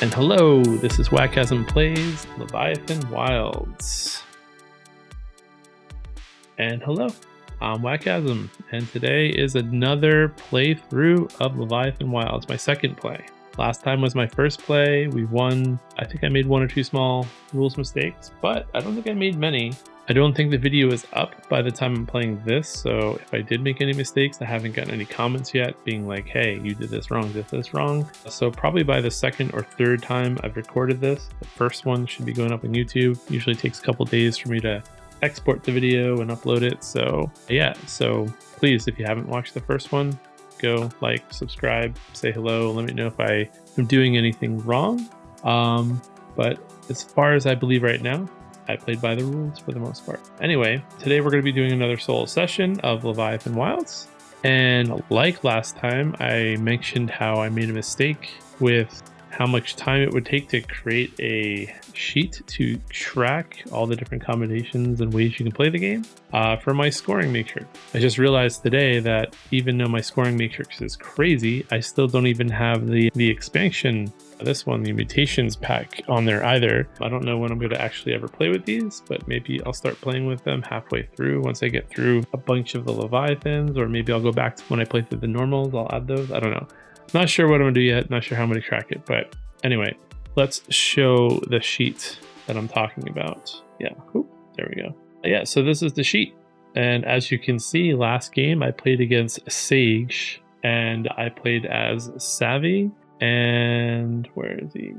And hello, this is Wakasm Plays Leviathan Wilds. And hello, I'm Wakasm, and today is another playthrough of Leviathan Wilds, my second play. Last time was my first play. We won. I think I made one or two small rules mistakes, but I don't think I made many. I don't think the video is up by the time I'm playing this, so if I did make any mistakes, I haven't gotten any comments yet being like, hey, you did this wrong, did this wrong. So probably by the second or third time I've recorded this, the first one should be going up on YouTube. Usually takes a couple days for me to export the video and upload it. So yeah, so please, if you haven't watched the first one, go like, subscribe, say hello, let me know if I am doing anything wrong. But as far as I believe right now, I played by the rules for the most part. Anyway, today we're going to be doing another solo session of Leviathan Wilds. And like last time, I mentioned how I made a mistake with how much time it would take to create a sheet to track all the different combinations and ways you can play the game for my scoring matrix. I just realized today that even though my scoring matrix is crazy, I still don't even have the expansion, this one, the mutations pack on there either. I don't know when I'm going to actually ever play with these, but maybe I'll start playing with them halfway through once I get through a bunch of the Leviathans, or maybe I'll go back to when I play through the normals, I'll add those. I don't know. Not sure what I'm gonna do yet, not sure how I'm gonna crack it, but anyway, let's show the sheet that I'm talking about. Yeah, oop, there we go. Yeah, so this is the sheet. And as you can see, last game I played against Sage and I played as Savvy, and where is he?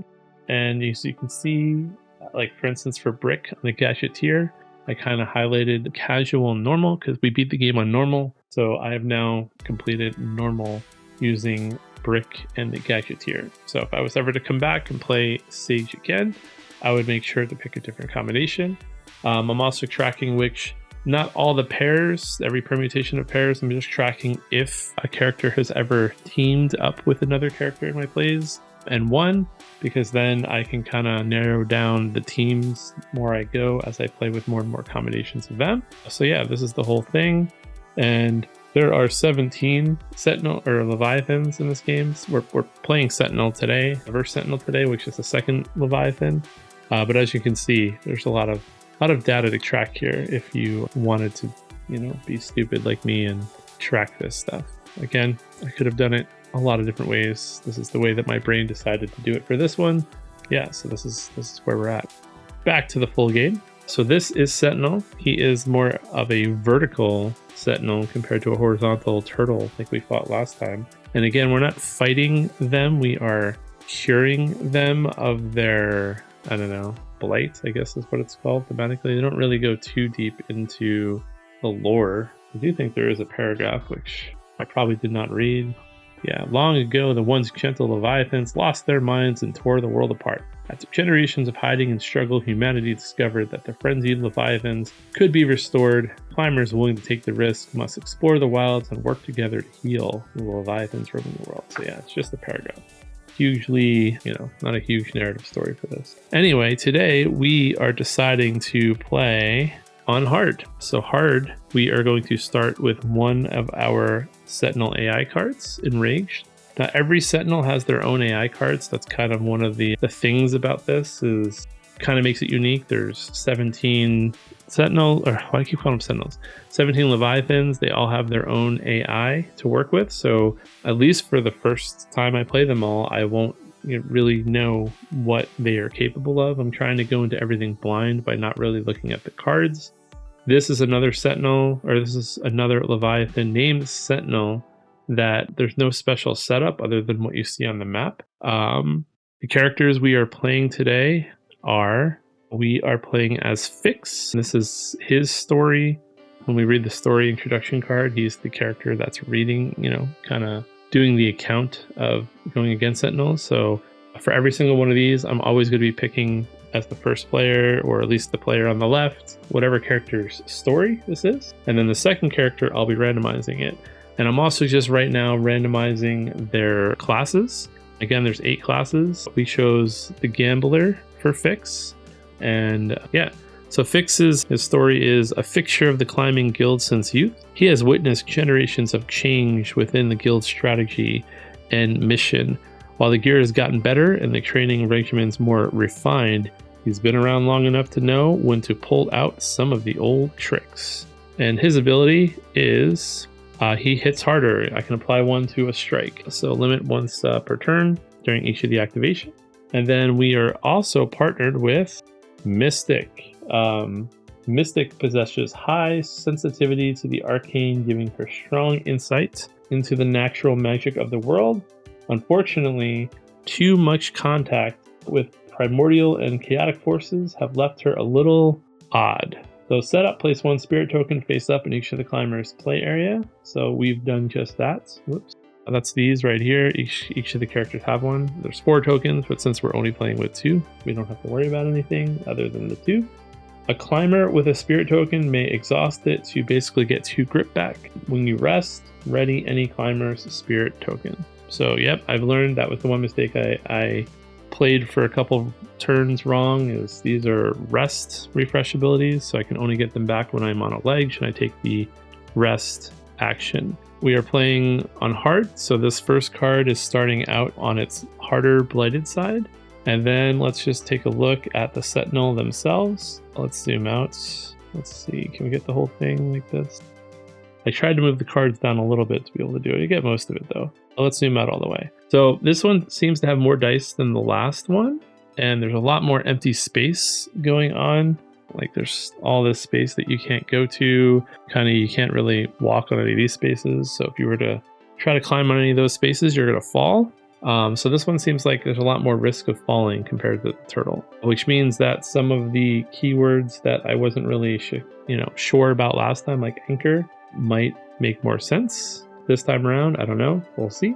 And as you can see, like for instance for Brick on the Gadgeteer, I kind of highlighted casual and normal because we beat the game on normal. So I have now completed normal using Brick and the Gadgeteer. So if I was ever to come back and play Sage again, I would make sure to pick a different combination. I'm also tracking which, not all the pairs, every permutation of pairs. I'm just tracking if a character has ever teamed up with another character in my plays and won, because then I can kind of narrow down the teams more I go as I play with more and more combinations of them. So yeah, this is the whole thing. And there are 17 Sentinel or Leviathans in this game. We're playing Sentinel today, versus Sentinel today, which is the second Leviathan. But as you can see, there's a lot of data to track here if you wanted to, be stupid like me and track this stuff. Again, I could have done it a lot of different ways. This is the way that my brain decided to do it for this one. Yeah, so this is where we're at. Back to the full game. So this is Sentinel. He is more of a vertical Sentinel compared to a horizontal turtle like we fought last time. And again, we're not fighting them. We are curing them of their, blight, I guess is what it's called thematically. They don't really go too deep into the lore. I do think there is a paragraph which I probably did not read. Yeah, long ago, the once gentle Leviathans lost their minds and tore the world apart. After generations of hiding and struggle, humanity discovered that the frenzied Leviathans could be restored. Climbers willing to take the risk must explore the wilds and work together to heal the Leviathans roaming the world. So yeah, it's just a paragraph. Hugely, not a huge narrative story for this. Anyway, today we are deciding to play on hard. So hard, we are going to start with one of our Sentinel AI cards, Enraged. Now every Sentinel has their own AI cards. That's kind of one of the things about this, is kind of makes it unique. There's 17 Sentinel, or why do I keep calling them Sentinels? 17 Leviathans. They all have their own AI to work with. So at least for the first time I play them all, I won't really know what they are capable of. I'm trying to go into everything blind by not really looking at the cards. This is another Sentinel, or this is another Leviathan named Sentinel that there's no special setup other than what you see on the map. The characters we are playing today we are playing as Fix. This is his story. When we read the story introduction card, he's the character that's reading, kind of doing the account of going against Sentinels. So for every single one of these, I'm always going to be picking as the first player, or at least the player on the left, whatever character's story this is. And then the second character, I'll be randomizing it. And I'm also just right now randomizing their classes. Again, there's 8 classes. We chose the Gambler for Fix. And yeah, so Fix's his story is a fixture of the climbing guild since youth. He has witnessed generations of change within the guild's strategy and mission. While the gear has gotten better and the training regimen's more refined, he's been around long enough to know when to pull out some of the old tricks. And his ability is he hits harder. I can apply 1 to a strike. So limit once per turn during each of the activation. And then we are also partnered with Mystic. Mystic possesses high sensitivity to the arcane, giving her strong insight into the natural magic of the world. Unfortunately, too much contact with primordial and chaotic forces have left her a little odd. So set up, place 1 spirit token face up in each of the climber's play area. So we've done just that. Whoops. That's these right here. Each of the characters have one. There's 4 tokens, but since we're only playing with 2, we don't have to worry about anything other than the 2. A climber with a spirit token may exhaust it to basically get 2 grip back. When you rest, ready any climber's spirit token. So yep, I've learned that was the one mistake I played for a couple turns wrong. Is these are rest refresh abilities, so I can only get them back when I'm on a ledge and I take the rest action. We are playing on hard, so this first card is starting out on its harder blighted side. And then let's just take a look at the Sentinel themselves. Let's zoom out. Let's see, can we get the whole thing like this? I tried to move the cards down a little bit to be able to do it. You get most of it though. Let's zoom out all the way. So this one seems to have more dice than the last one. And there's a lot more empty space going on. Like there's all this space that you can't go to. You can't really walk on any of these spaces. So if you were to try to climb on any of those spaces, you're going to fall. So this one seems like there's a lot more risk of falling compared to the turtle, which means that some of the keywords that I wasn't really sure about last time, like anchor, might make more sense this time around. I don't know. We'll see.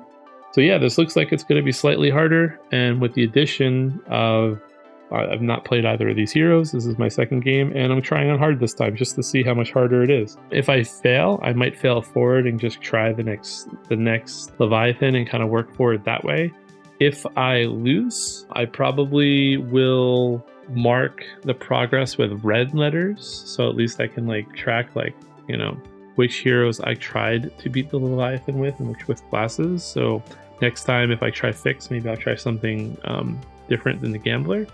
So yeah, this looks like it's going to be slightly harder. And with the addition of, I've not played either of these heroes. This is my second game, and I'm trying on hard this time just to see how much harder it is. If I fail, I might fail forward and just try the next Leviathan and kind of work forward that way. If I lose, I probably will mark the progress with red letters, so at least I can track which heroes I tried to beat the Leviathan with and which with classes. So next time, if I try fix, maybe I'll try something different than the Gambler.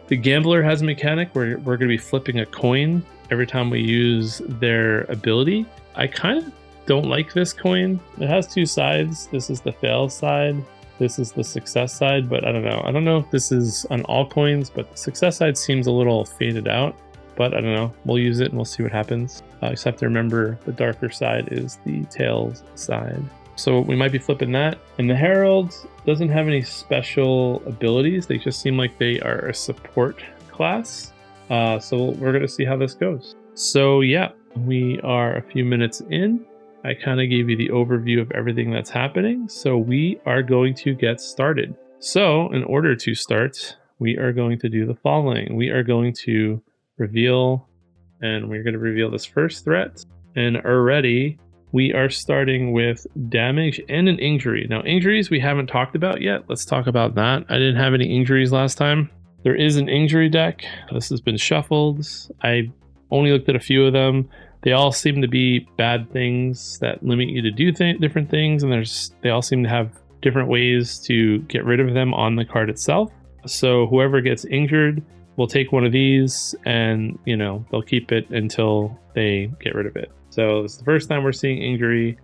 The Gambler has a mechanic where we're going to be flipping a coin every time we use their ability. I kind of don't like this coin. It has 2 sides. This is the fail side. This is the success side, but I don't know. I don't know if this is on all coins, but the success side seems a little faded out. But I don't know. We'll use it and we'll see what happens. Just have to remember the darker side is the tails side. So we might be flipping that. And the Herald doesn't have any special abilities. They just seem like they are a support class. So we're going to see how this goes. So yeah, we are a few minutes in. I kind of gave you the overview of everything that's happening. So we are going to get started. So in order to start, we are going to do the following. We are going to reveal, and we're going to reveal this first threat. And already we are starting with damage and an injury. Now, injuries we haven't talked about yet. Let's talk about that. I didn't have any injuries last time. There is an injury deck. This has been shuffled. I only looked at a few of them. They all seem to be bad things that limit you to do different things, and they all seem to have different ways to get rid of them on the card itself. So whoever gets injured will take one of these, and they'll keep it until they get rid of it. So this is the first time we're seeing injury.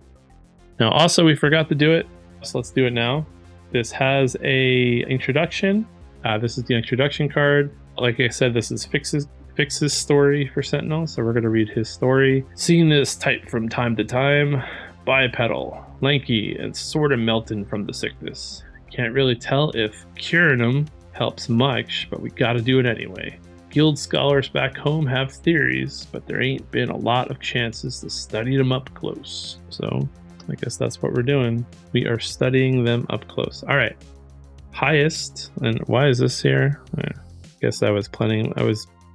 Now also we forgot to do it, so let's do it now. This has a introduction. This is the introduction card. Like I said, this is Fix's story for Sentinel, so we're going to read his story. Seeing this type from time to time, bipedal, lanky, and sort of melting from the sickness. Can't really tell if curing him helps much, but we gotta do it anyway. Guild scholars back home have theories, but there ain't been a lot of chances to study them up close. So I guess that's what we're doing. We are studying them up close. All right, highest, and why is this here? I guess I was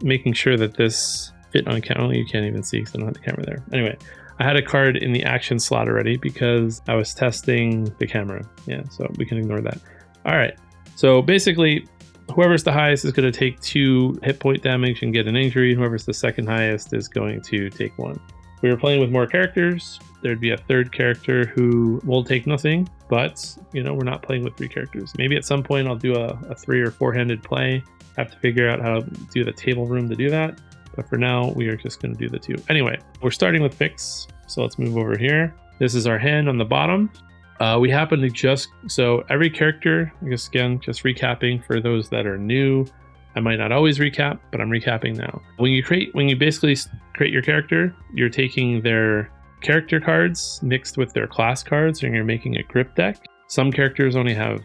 making sure that this fit on camera. Only you can't even see because I don't have the camera there. Anyway, I had a card in the action slot already because I was testing the camera. Yeah, so we can ignore that. All right, so basically, whoever's the highest is going to take 2 hit point damage and get an injury, and whoever's the second highest is going to take 1. we were playing with more characters, there'd be a third character who will take nothing, but we're not playing with 3 characters. Maybe at some point I'll do a 3 or 4-handed play. Have to figure out how to do the table room to do that. But for now, we are just going to do the 2. Anyway, we're starting with Fix. So let's move over here. This is our hand on the bottom. We happen to so every character, I guess again, just recapping for those that are new. I might not always recap, but I'm recapping now. When you basically create your character, you're taking their character cards mixed with their class cards, and you're making a grip deck. Some characters only have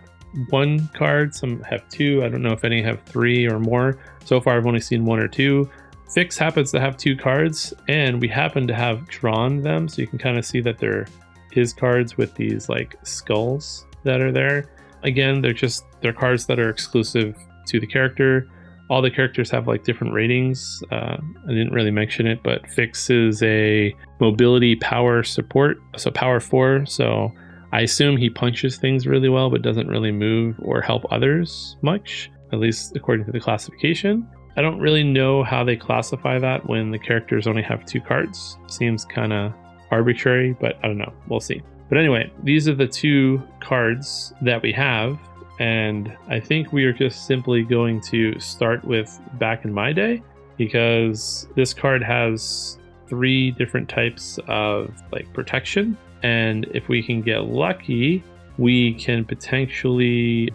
1 card, some have 2. I don't know if any have 3 or more. So far, I've only seen 1 or 2. Fix happens to have 2 cards, and we happen to have drawn them, so you can kind of see that they're his cards with these like skulls that are there. Again, they're cards that are exclusive to the character. All the characters have like different ratings. I didn't really mention it, but Fix is a mobility power support, so power 4. So I assume he punches things really well, but doesn't really move or help others much, at least according to the classification. I don't really know how they classify that when the characters only have 2 cards. Seems kind of arbitrary, but I don't know. We'll see. But anyway, these are the 2 cards that we have. And I think we are just simply going to start with Back in My Day, because this card has 3 different types of like protection. And if we can get lucky, we can potentially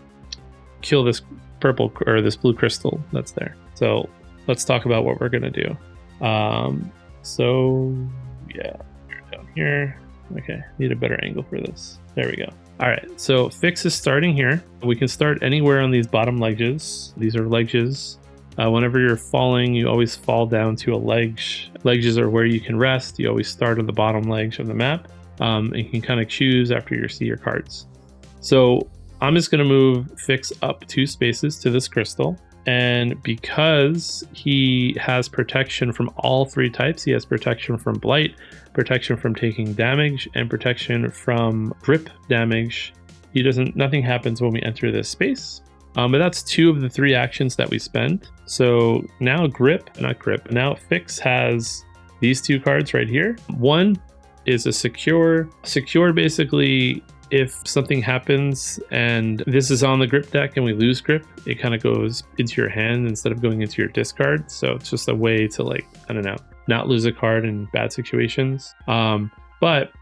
kill this purple or this blue crystal that's there. So let's talk about what we're going to do. So yeah, down here. Okay, need a better angle for this. There we go. All right, so Fix is starting here. We can start anywhere on these bottom ledges. These are ledges. Whenever you're falling, you always fall down to a ledge. Ledges are where you can rest. You always start on the bottom ledge of the map. And you can kind of choose after you see your cards. So I'm just going to move Fix up 2 spaces to this crystal. And because he has protection from all 3 types, he has protection from blight, protection from taking damage, and protection from grip damage. Nothing happens when we enter this space. But that's 2 of the 3 actions that we spend. So now now Fix has these 2 cards right here. One is a secure. Secure basically, if something happens and this is on the grip deck and we lose grip, it kind of goes into your hand instead of going into your discard. So it's just a way to not lose a card in bad situations. But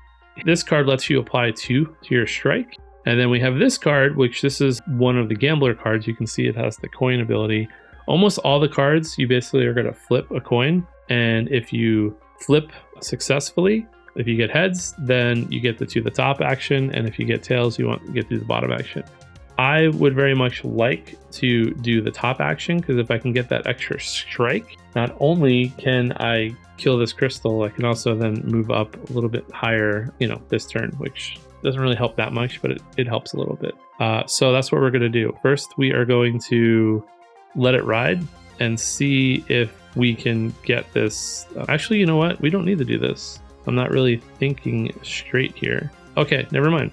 this card lets you apply 2 to your strike. And then we have this card, which this is one of the gambler cards. You can see it has the coin ability. Almost all the cards, you basically are going to flip a coin. And if you flip successfully, if you get heads, then you get to the top action, and if you get tails, you get to the bottom action. I would very much like to do the top action, because if I can get that extra strike, not only can I kill this crystal, I can also then move up a little bit higher, this turn, which doesn't really help that much, but it helps a little bit. So that's what we're going to do. First, we are going to let it ride and see if we can get this. Actually, you know what? We don't need to do this. I'm not really thinking straight here. Okay, never mind.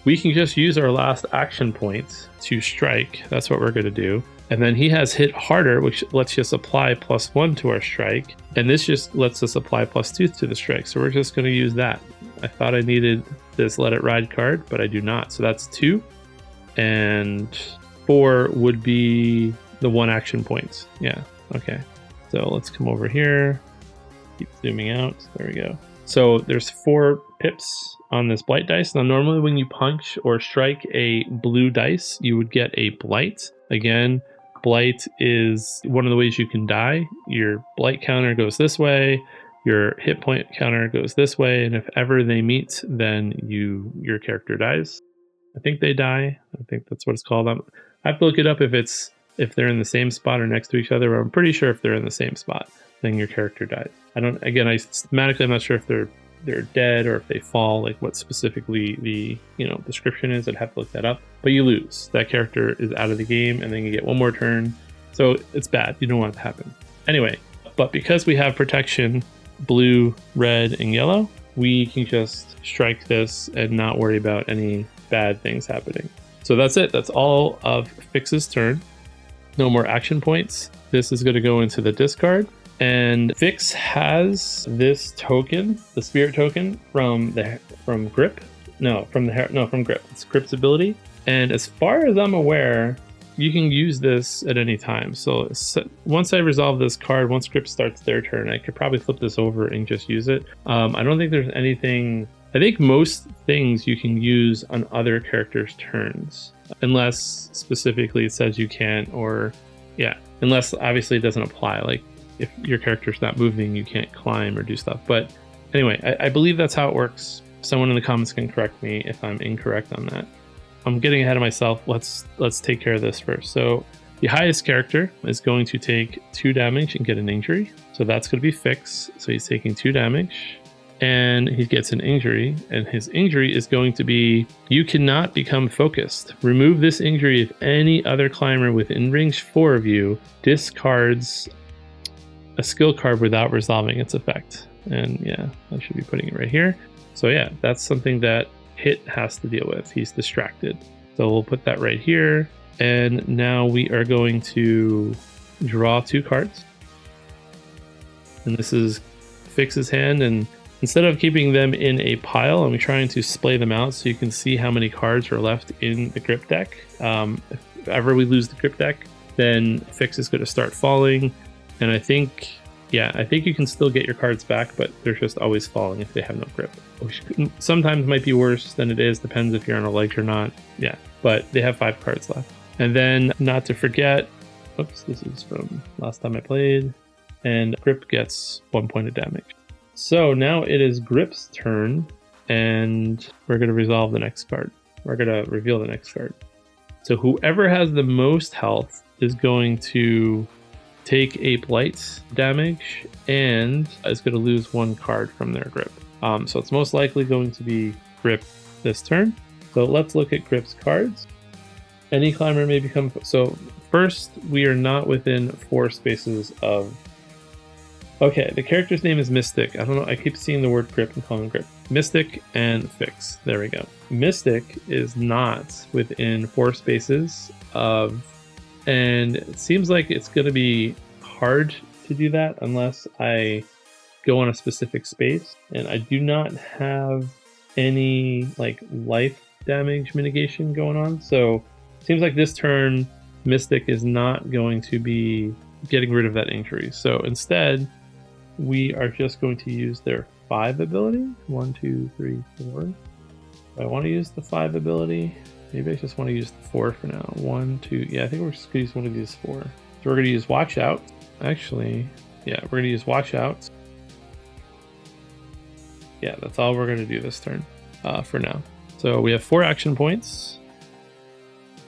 We can just use our last action point to strike. That's what we're going to do. And then he has hit harder, which lets us apply +1 to our strike. And this just lets us apply +2 to the strike. So we're just going to use that. I thought I needed this Let It Ride card, but I do not. So that's 2. And 4 would be the 1 action point. Yeah, okay. So let's come over here. Keep zooming out. There we go. So there's 4 pips on this blight dice. Now, normally when you punch or strike a blue dice, you would get a blight. Again, blight is one of the ways you can die. Your blight counter goes this way, your hit point counter goes this way, and if ever they meet, then your character dies. I think they die. I think that's what it's called. I have to look it up if they're in the same spot or next to each other, but I'm pretty sure if they're in the same spot, then your character dies. I'm not sure if they're dead or if they fall, like what specifically the description is. I'd have to look that up. But you lose. That character is out of the game, and then you get 1 more turn. So it's bad. You don't want it to happen. Anyway, but because we have protection, blue, red, and yellow, we can just strike this and not worry about any bad things happening. So that's it. That's all of Fix's turn. No more action points. This is going to go into the discard. And Fix has this token, the spirit token from Grip. No, from Grip. It's Grip's ability. And as far as I'm aware, you can use this at any time. So once I resolve this card, once Grip starts their turn, I could probably flip this over and just use it. I don't think there's anything. I think most things you can use on other characters' turns, unless specifically it says you can't, or yeah, unless obviously it doesn't apply. Like if your character's not moving, you can't climb or do stuff. But anyway, I believe that's how it works. Someone in the comments can correct me if I'm incorrect on that. I'm getting ahead of myself. Let's take care of this first. So the highest character is going to take 2 damage and get an injury. So that's going to be Fix. So he's taking 2 damage and he gets an injury. And his injury is going to be, you cannot become focused. Remove this injury if any other climber within range 4 of you discards a skill card without resolving its effect. And yeah, I should be putting it right here. So yeah, that's something that Hit has to deal with. He's distracted. So we'll put that right here. And now we are going to draw 2 cards. And this is Fix's hand. And instead of keeping them in a pile, I'm trying to splay them out so you can see how many cards are left in the Grip deck. If ever we lose the Grip deck, then Fix is going to start falling. And I think you can still get your cards back, but they're just always falling if they have no Grip. Which sometimes might be worse than it is, depends if you're on a ledge or not. Yeah, but they have 5 cards left. And then, not to forget, oops, this is from last time I played, and Grip gets 1 point of damage. So now it is Grip's turn, and we're going to resolve the next card. We're going to reveal the next card. So whoever has the most health is going to take a blight damage and is going to lose 1 card from their Grip. So it's most likely going to be Grip this turn. So let's look at Grip's cards. Any climber may become... So first, we are not within 4 spaces of... Okay, the character's name is Mystic. I don't know, I keep seeing the word Grip and calling him Grip. Mystic and Fix. There we go. Mystic is not within 4 spaces of... And it seems like it's going to be hard to do that unless I go on a specific space. And I do not have any like life damage mitigation going on. So it seems like this turn, Mystic is not going to be getting rid of that injury. So instead, we are just going to use their 5 ability. 1, 2, 3, 4. Do I want to use the 5 ability? Maybe I just want to use the 4 for now. 1, 2, yeah, I think we're just going to use one of these 4. So we're going to use Watch Out. Actually, yeah, we're going to use Watch Out. Yeah, that's all we're going to do this turn for now. So we have 4 action points.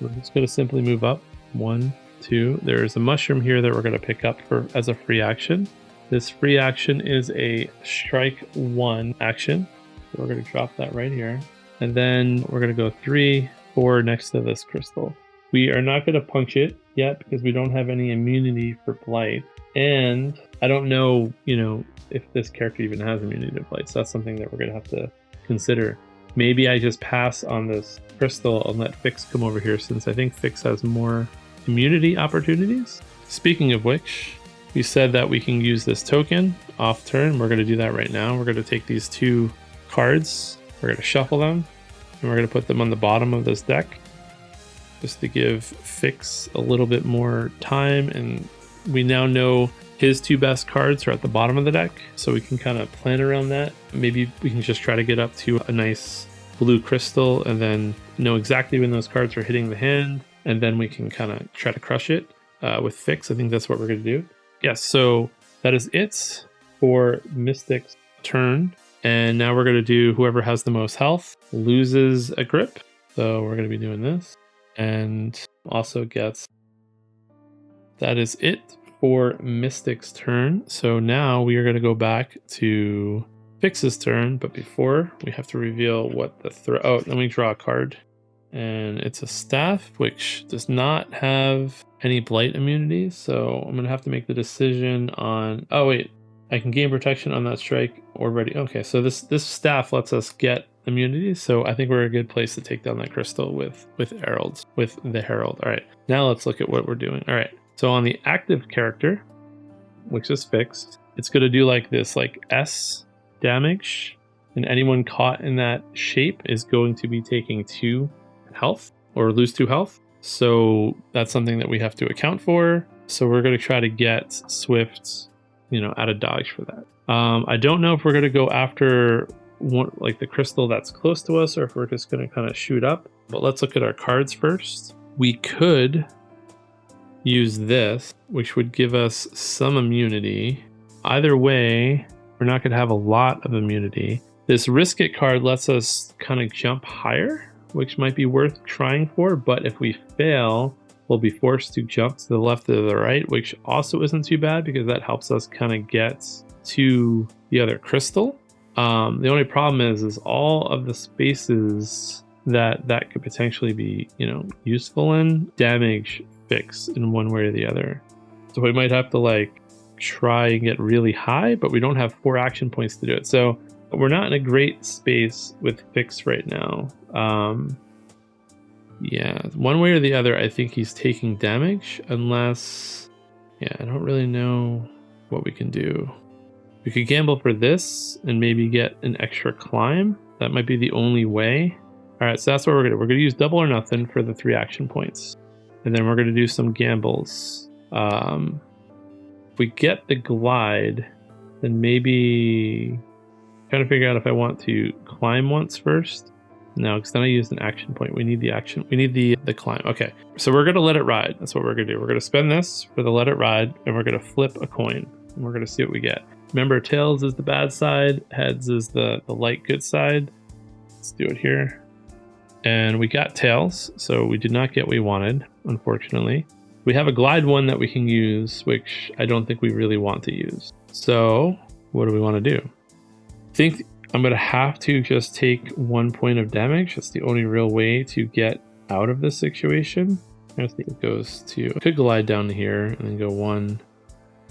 We're just going to simply move up. 1, 2. There's a mushroom here that we're going to pick up as a free action. This free action is a strike 1 action. So we're going to drop that right here. And then we're going to go 3, 4 next to this crystal. We are not going to punch it yet because we don't have any immunity for blight. And I don't know, if this character even has immunity to blight. So that's something that we're going to have to consider. Maybe I just pass on this crystal and let Fix come over here since I think Fix has more immunity opportunities. Speaking of which, we said that we can use this token off turn. We're going to do that right now. We're going to take these 2 cards. We're going to shuffle them, and we're going to put them on the bottom of this deck just to give Fix a little bit more time. And we now know his 2 best cards are at the bottom of the deck, so we can kind of plan around that. Maybe we can just try to get up to a nice blue crystal and then know exactly when those cards are hitting the hand, and then we can kind of try to crush it with Fix. I think that's what we're going to do. Yes, so that is it for Mystic's turn. And now we're going to do whoever has the most health loses a Grip. So we're going to be doing this. And also gets... That is it for Mystic's turn. So now we are going to go back to Fix's turn. But before, we have to reveal what the oh, let me draw a card. And it's a staff, which does not have any blight immunity. So I'm going to have to make the decision on... Oh, wait. I can gain protection on that strike already. Okay, so this staff lets us get immunity, so I think we're a good place to take down that crystal with the Herald. All right, now let's look at what we're doing. All right, so on the active character, which is fixed. It's going to do like this like S damage, and anyone caught in that shape is going to be taking 2 health or lose 2 health. So that's something that we have to account for. So we're going to try to get Swift, out of dodge for that. I don't know if we're going to go after like the crystal that's close to us, or if we're just going to kind of shoot up. But let's look at our cards first. We could use this, which would give us some immunity. Either way, we're not going to have a lot of immunity. This risk it card lets us kind of jump higher, which might be worth trying for, but if we fail, we'll be forced to jump to the left or the right, which also isn't too bad because that helps us kind of get to the other crystal. The only problem is all of the spaces that could potentially be, useful in damage fix in one way or the other. So we might have to like try and get really high, but we don't have 4 action points to do it. So we're not in a great space with fix right now. Yeah, one way or the other, I think he's taking damage unless, I don't really know what we can do. We could gamble for this and maybe get an extra climb. That might be the only way. All right, so that's what we're gonna do. We're gonna use double or nothing for the 3 action points. And then we're gonna do some gambles. If we get the glide, then maybe trying to figure out if I want to climb once first. No, because then I used an action point. We need the action. We need the climb. Okay, so we're gonna let it ride. That's what we're gonna do. We're gonna spend this for the let it ride, and we're gonna flip a coin, and we're gonna see what we get. Remember, tails is the bad side, heads is the light good side. Let's do it here. And we got tails, so we did not get what we wanted, unfortunately. We have a glide one that we can use, which I don't think we really want to use. So what do we want to do? I think I'm going to have to just take 1 point of damage. That's the only real way to get out of this situation. I think it goes to, I could glide down here and then go 1,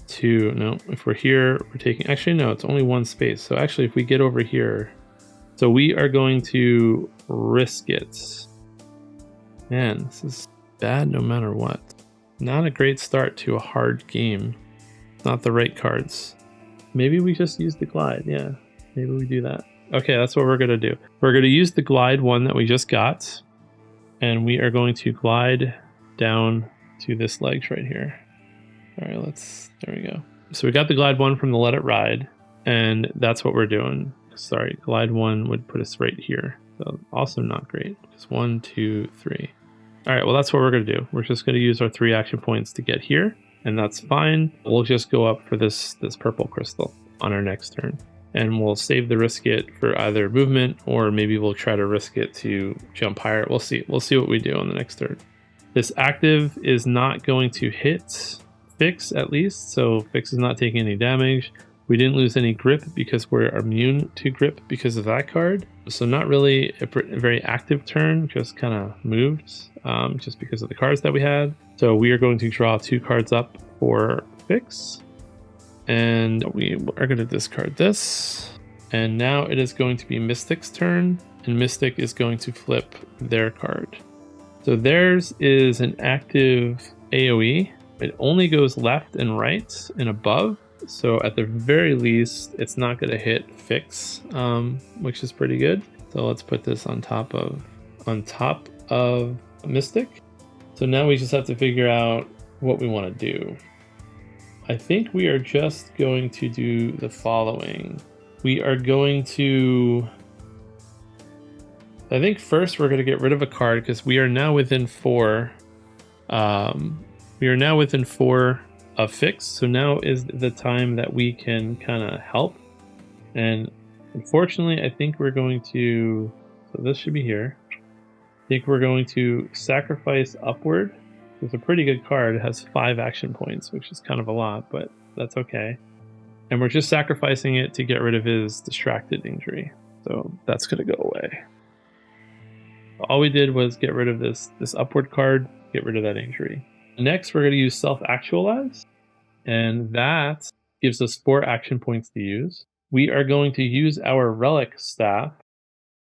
2. No, if we're here, we're taking, actually, no, it's only 1 space. So actually, if we get over here, so we are going to risk it. Man, this is bad no matter what. Not a great start to a hard game. Not the right cards. Maybe we just use the glide. Yeah, maybe we do that. Okay, that's what we're going to do. We're going to use the glide one that we just got, and we are going to glide down to this legs right here. All right, there we go. So we got the glide one from the let it ride, and that's what we're doing. Sorry, glide one would put us right here. So also not great. Just 1, 2, 3. All right, well, that's what we're going to do. We're just going to use our 3 action points to get here, and that's fine. We'll just go up for this purple crystal on our next turn, and we'll save the risk it for either movement, or maybe we'll try to risk it to jump higher. We'll see. We'll see what we do on the next turn. This active is not going to hit Fix, at least, so Fix is not taking any damage. We didn't lose any grip because we're immune to grip because of that card. So not really a very active turn, just kind of moved just because of the cards that we had. So we are going to draw 2 cards up for Fix. And we are going to discard this. And now it is going to be Mystic's turn. And Mystic is going to flip their card. So theirs is an active AoE. It only goes left and right and above. So at the very least, it's not going to hit Fix, which is pretty good. So let's put this on top of Mystic. So now we just have to figure out what we want to do. I think we are just going to do the following. We are going to, I think first we're going to get rid of a card because we are now within 4. We are now within 4 of Fix, so now is the time that we can kind of help. And unfortunately, I think we're going to, so this should be here. I think we're going to sacrifice Upward. It's a pretty good card. It has 5 action points, which is kind of a lot, but that's okay. And we're just sacrificing it to get rid of his distracted injury. So that's going to go away. All we did was get rid of this Upward card, get rid of that injury. Next, we're going to use Self-Actualize, and that gives us 4 action points to use. We are going to use our Relic Staff,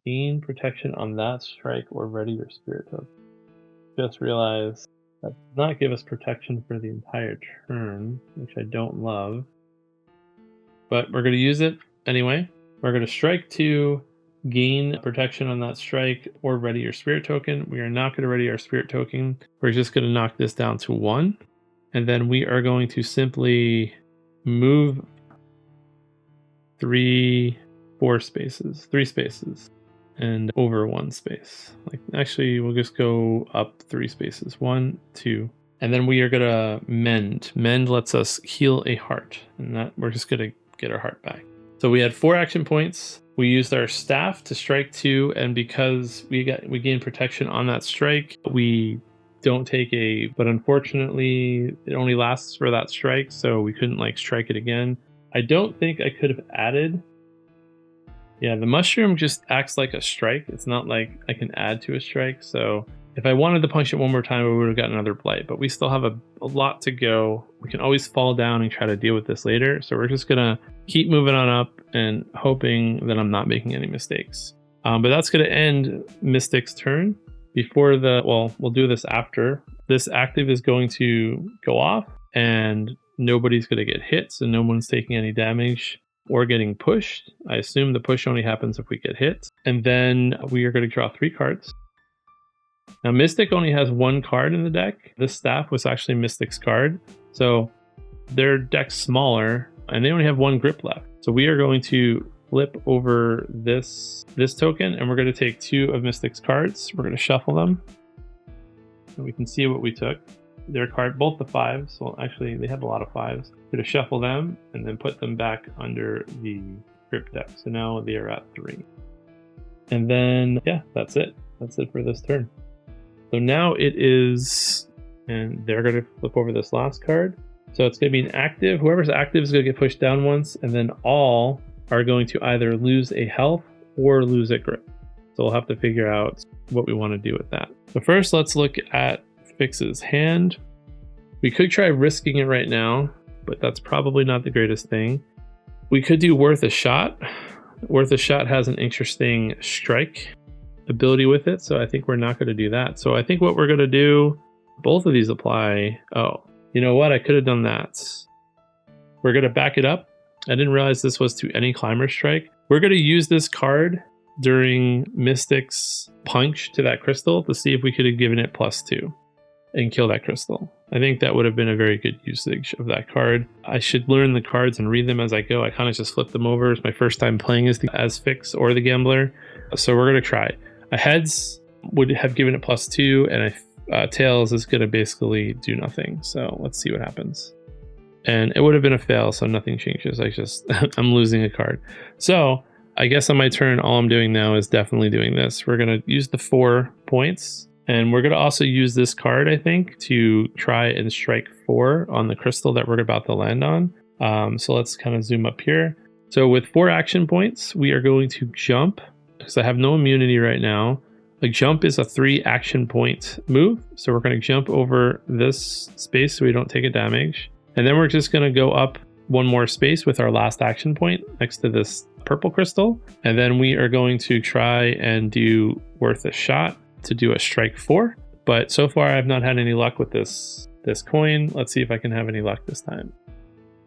gain protection on that strike or ready your Spirit Token. Just realized That does not give us protection for the entire turn, which I don't love. But we're going to use it anyway. We're going to strike 2, gain protection on that strike, or ready your spirit token. We are not going to ready our spirit token. We're just going to knock this down to 1. And then we are going to simply move 3 spaces and over 1 space. Like, actually, we'll just go up 3 spaces. 1, 2. And then we are going to mend. Mend lets us heal a heart, and that we're just going to get our heart back. So we had 4 action points. We used our staff to strike 2, and because we gained protection on that strike, we don't take but unfortunately it only lasts for that strike, so we couldn't like strike it again. I don't think I could have added. Yeah, the mushroom just acts like a strike. It's not like I can add to a strike, so if I wanted to punch it one more time, we would have gotten another blight, but we still have a lot to go. We can always fall down and try to deal with this later, so we're just gonna keep moving on up and hoping that I'm not making any mistakes. But that's gonna end Mystic's turn. We'll do this after. This active is going to go off, and nobody's gonna get hit, so no one's taking any damage or getting pushed. I assume the push only happens if we get hit. And then we are gonna draw 3 cards. Now, Mystic only has 1 card in the deck. This staff was actually Mystic's card. So their deck's smaller, and they only have 1 grip left. So we are going to flip over this token, and we're going to take 2 of Mystic's cards. We're going to shuffle them. And we can see what we took. Their card, both the 5s. Well, actually, they have a lot of 5s. We're going to shuffle them, and then put them back under the grip deck. So now they are at 3. And then, yeah, that's it. That's it for this turn. So now it is, and they're going to flip over this last card. So it's going to be an active. Whoever's active is going to get pushed down once, and then all are going to either lose a health or lose a grip. So we'll have to figure out what we want to do with that. But first, let's look at Fix's hand. We could try risking it right now, but that's probably not the greatest thing. We could do Worth a Shot. Worth a Shot has an interesting strike ability with it, so I think we're not going to do that. So I think what we're going to do, both of these apply. Oh, you know what? I could have done that. We're going to back it up. I didn't realize this was to any climber strike. We're going to use this card during Mystic's punch to that crystal to see if we could have given it +2 and kill that crystal. I think that would have been a very good usage of that card. I should learn the cards and read them as I go. I kind of just flip them over. It's my first time playing as Fix or the Gambler, so we're going to try. A heads would have given it +2, and a tails is going to basically do nothing. So let's see what happens. And it would have been a fail, so nothing changes. I'm losing a card. So I guess on my turn, all I'm doing now is definitely doing this. We're going to use the 4 points, and we're going to also use this card, I think, to try and strike 4 on the crystal that we're about to land on. So let's kind of zoom up here. So with 4 action points, we are going to jump, because I have no immunity right now. A jump is a 3 action point move. So we're going to jump over this space so we don't take a damage. And then we're just going to go up 1 more space with our last action point next to this purple crystal. And then we are going to try and do Worth a Shot to do a strike 4. But so far I've not had any luck with this coin. Let's see if I can have any luck this time.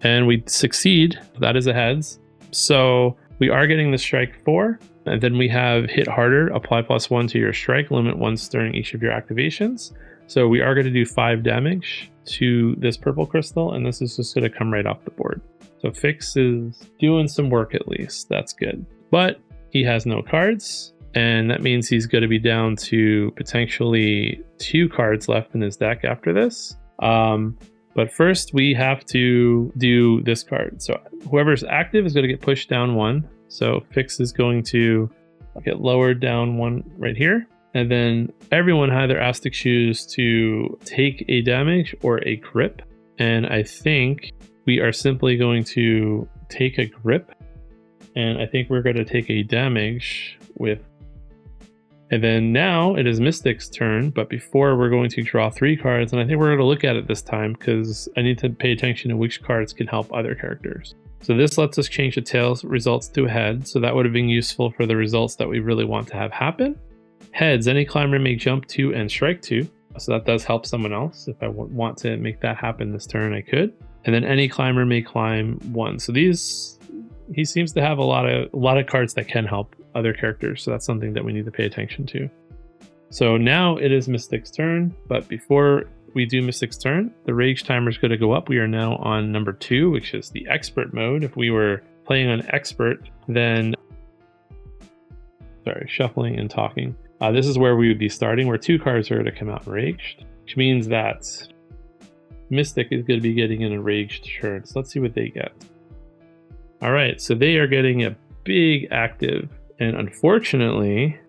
And we succeed. That is a heads. So we are getting the strike 4. And then we have Hit Harder, apply +1 to your strike, limit once during each of your activations. So we are going to do 5 damage to this purple crystal, and this is just going to come right off the board. So Fix is doing some work at least. That's good. But he has no cards, and that means he's going to be down to potentially 2 cards left in his deck after this. But first we have to do this card. So whoever's active is going to get pushed down 1. So Fix is going to get lowered down 1 right here. And then everyone either has to choose to take a damage or a grip. And I think we are simply going to take a grip. And I think we're going to take a damage with. And then now it is Mystic's turn. But before, we're going to draw 3 cards. And I think we're going to look at it this time because I need to pay attention to which cards can help other characters. So this lets us change the tails results to a head. So that would have been useful for the results that we really want to have happen. Heads, any climber may jump 2 and strike 2. So that does help someone else. If I want to make that happen this turn, I could. And then any climber may climb 1. So he seems to have a lot of cards that can help other characters. So that's something that we need to pay attention to. So now it is Mystic's turn, but before we do Mystic's turn, the rage timer is going to go up. We are now on number 2, which is the expert mode. If we were playing on expert, then shuffling and talking. This is where we would be starting, where 2 cards are going to come out enraged, which means that Mystic is going to be getting an enraged turn. So let's see what they get. All right, so they are getting a big active, and unfortunately,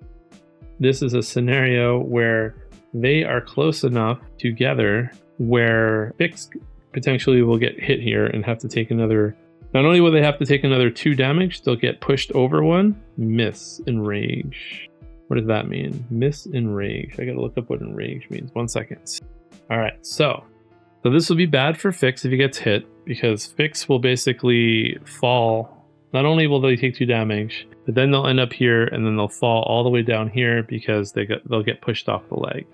this is a scenario where they are close enough together where Fix potentially will get hit here and have to take another. Not only will they have to take another 2 damage, they'll get pushed over 1. Miss enrage. What does that mean? Miss enrage. I gotta look up what enrage means. 1 second. All right, so this will be bad for Fix if he gets hit, because Fix will basically fall. Not only will they take 2 damage, but then they'll end up here, and then they'll fall all the way down here because they'll get pushed off the leg.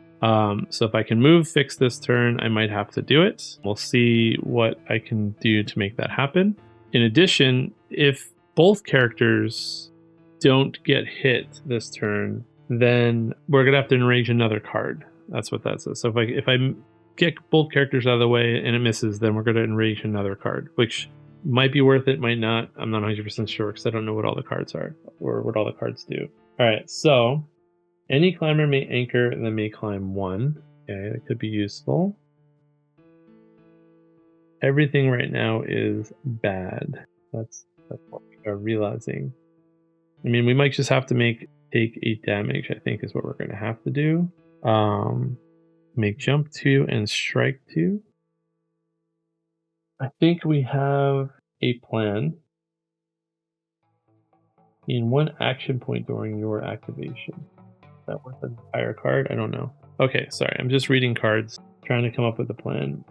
So if I can move Fix this turn, I might have to do it. We'll see what I can do to make that happen. In addition, if both characters don't get hit this turn, then we're gonna have to enrage another card. That's what that says. So if I get both characters out of the way and it misses, then we're gonna enrage another card, which might be worth it, might not. I'm not 100% sure because I don't know what all the cards are or what all the cards do. All right, so any climber may anchor and then may climb 1. Okay, that could be useful. Everything right now is bad. That's what we are realizing. I mean, we might just have to take 8 damage, I think is what we're going to have to do. Make jump 2 and strike 2. I think we have a plan. In 1 action point during your activation. Is that worth an entire card? I don't know. Okay, sorry, I'm just reading cards, trying to come up with a plan.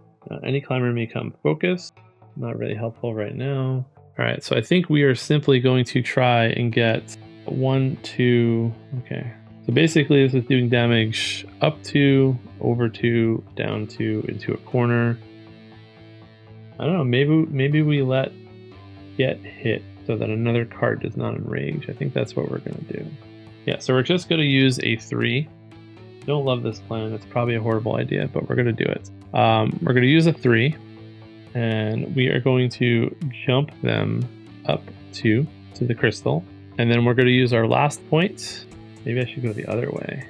Any climber may come focused. Not really helpful right now. All right, so I think we are simply going to try and get 1, 2. Okay, so basically this is doing damage up 2, over 2, down 2, into a corner. I don't know, maybe we let get hit so that another card does not enrage. I think that's what we're going to do. Yeah, so we're just going to use a 3. Don't love this plan. It's probably a horrible idea, but we're going to do it. We're going to use a 3, and we are going to jump them up 2 to the crystal, and then we're going to use our last point. Maybe I should go the other way.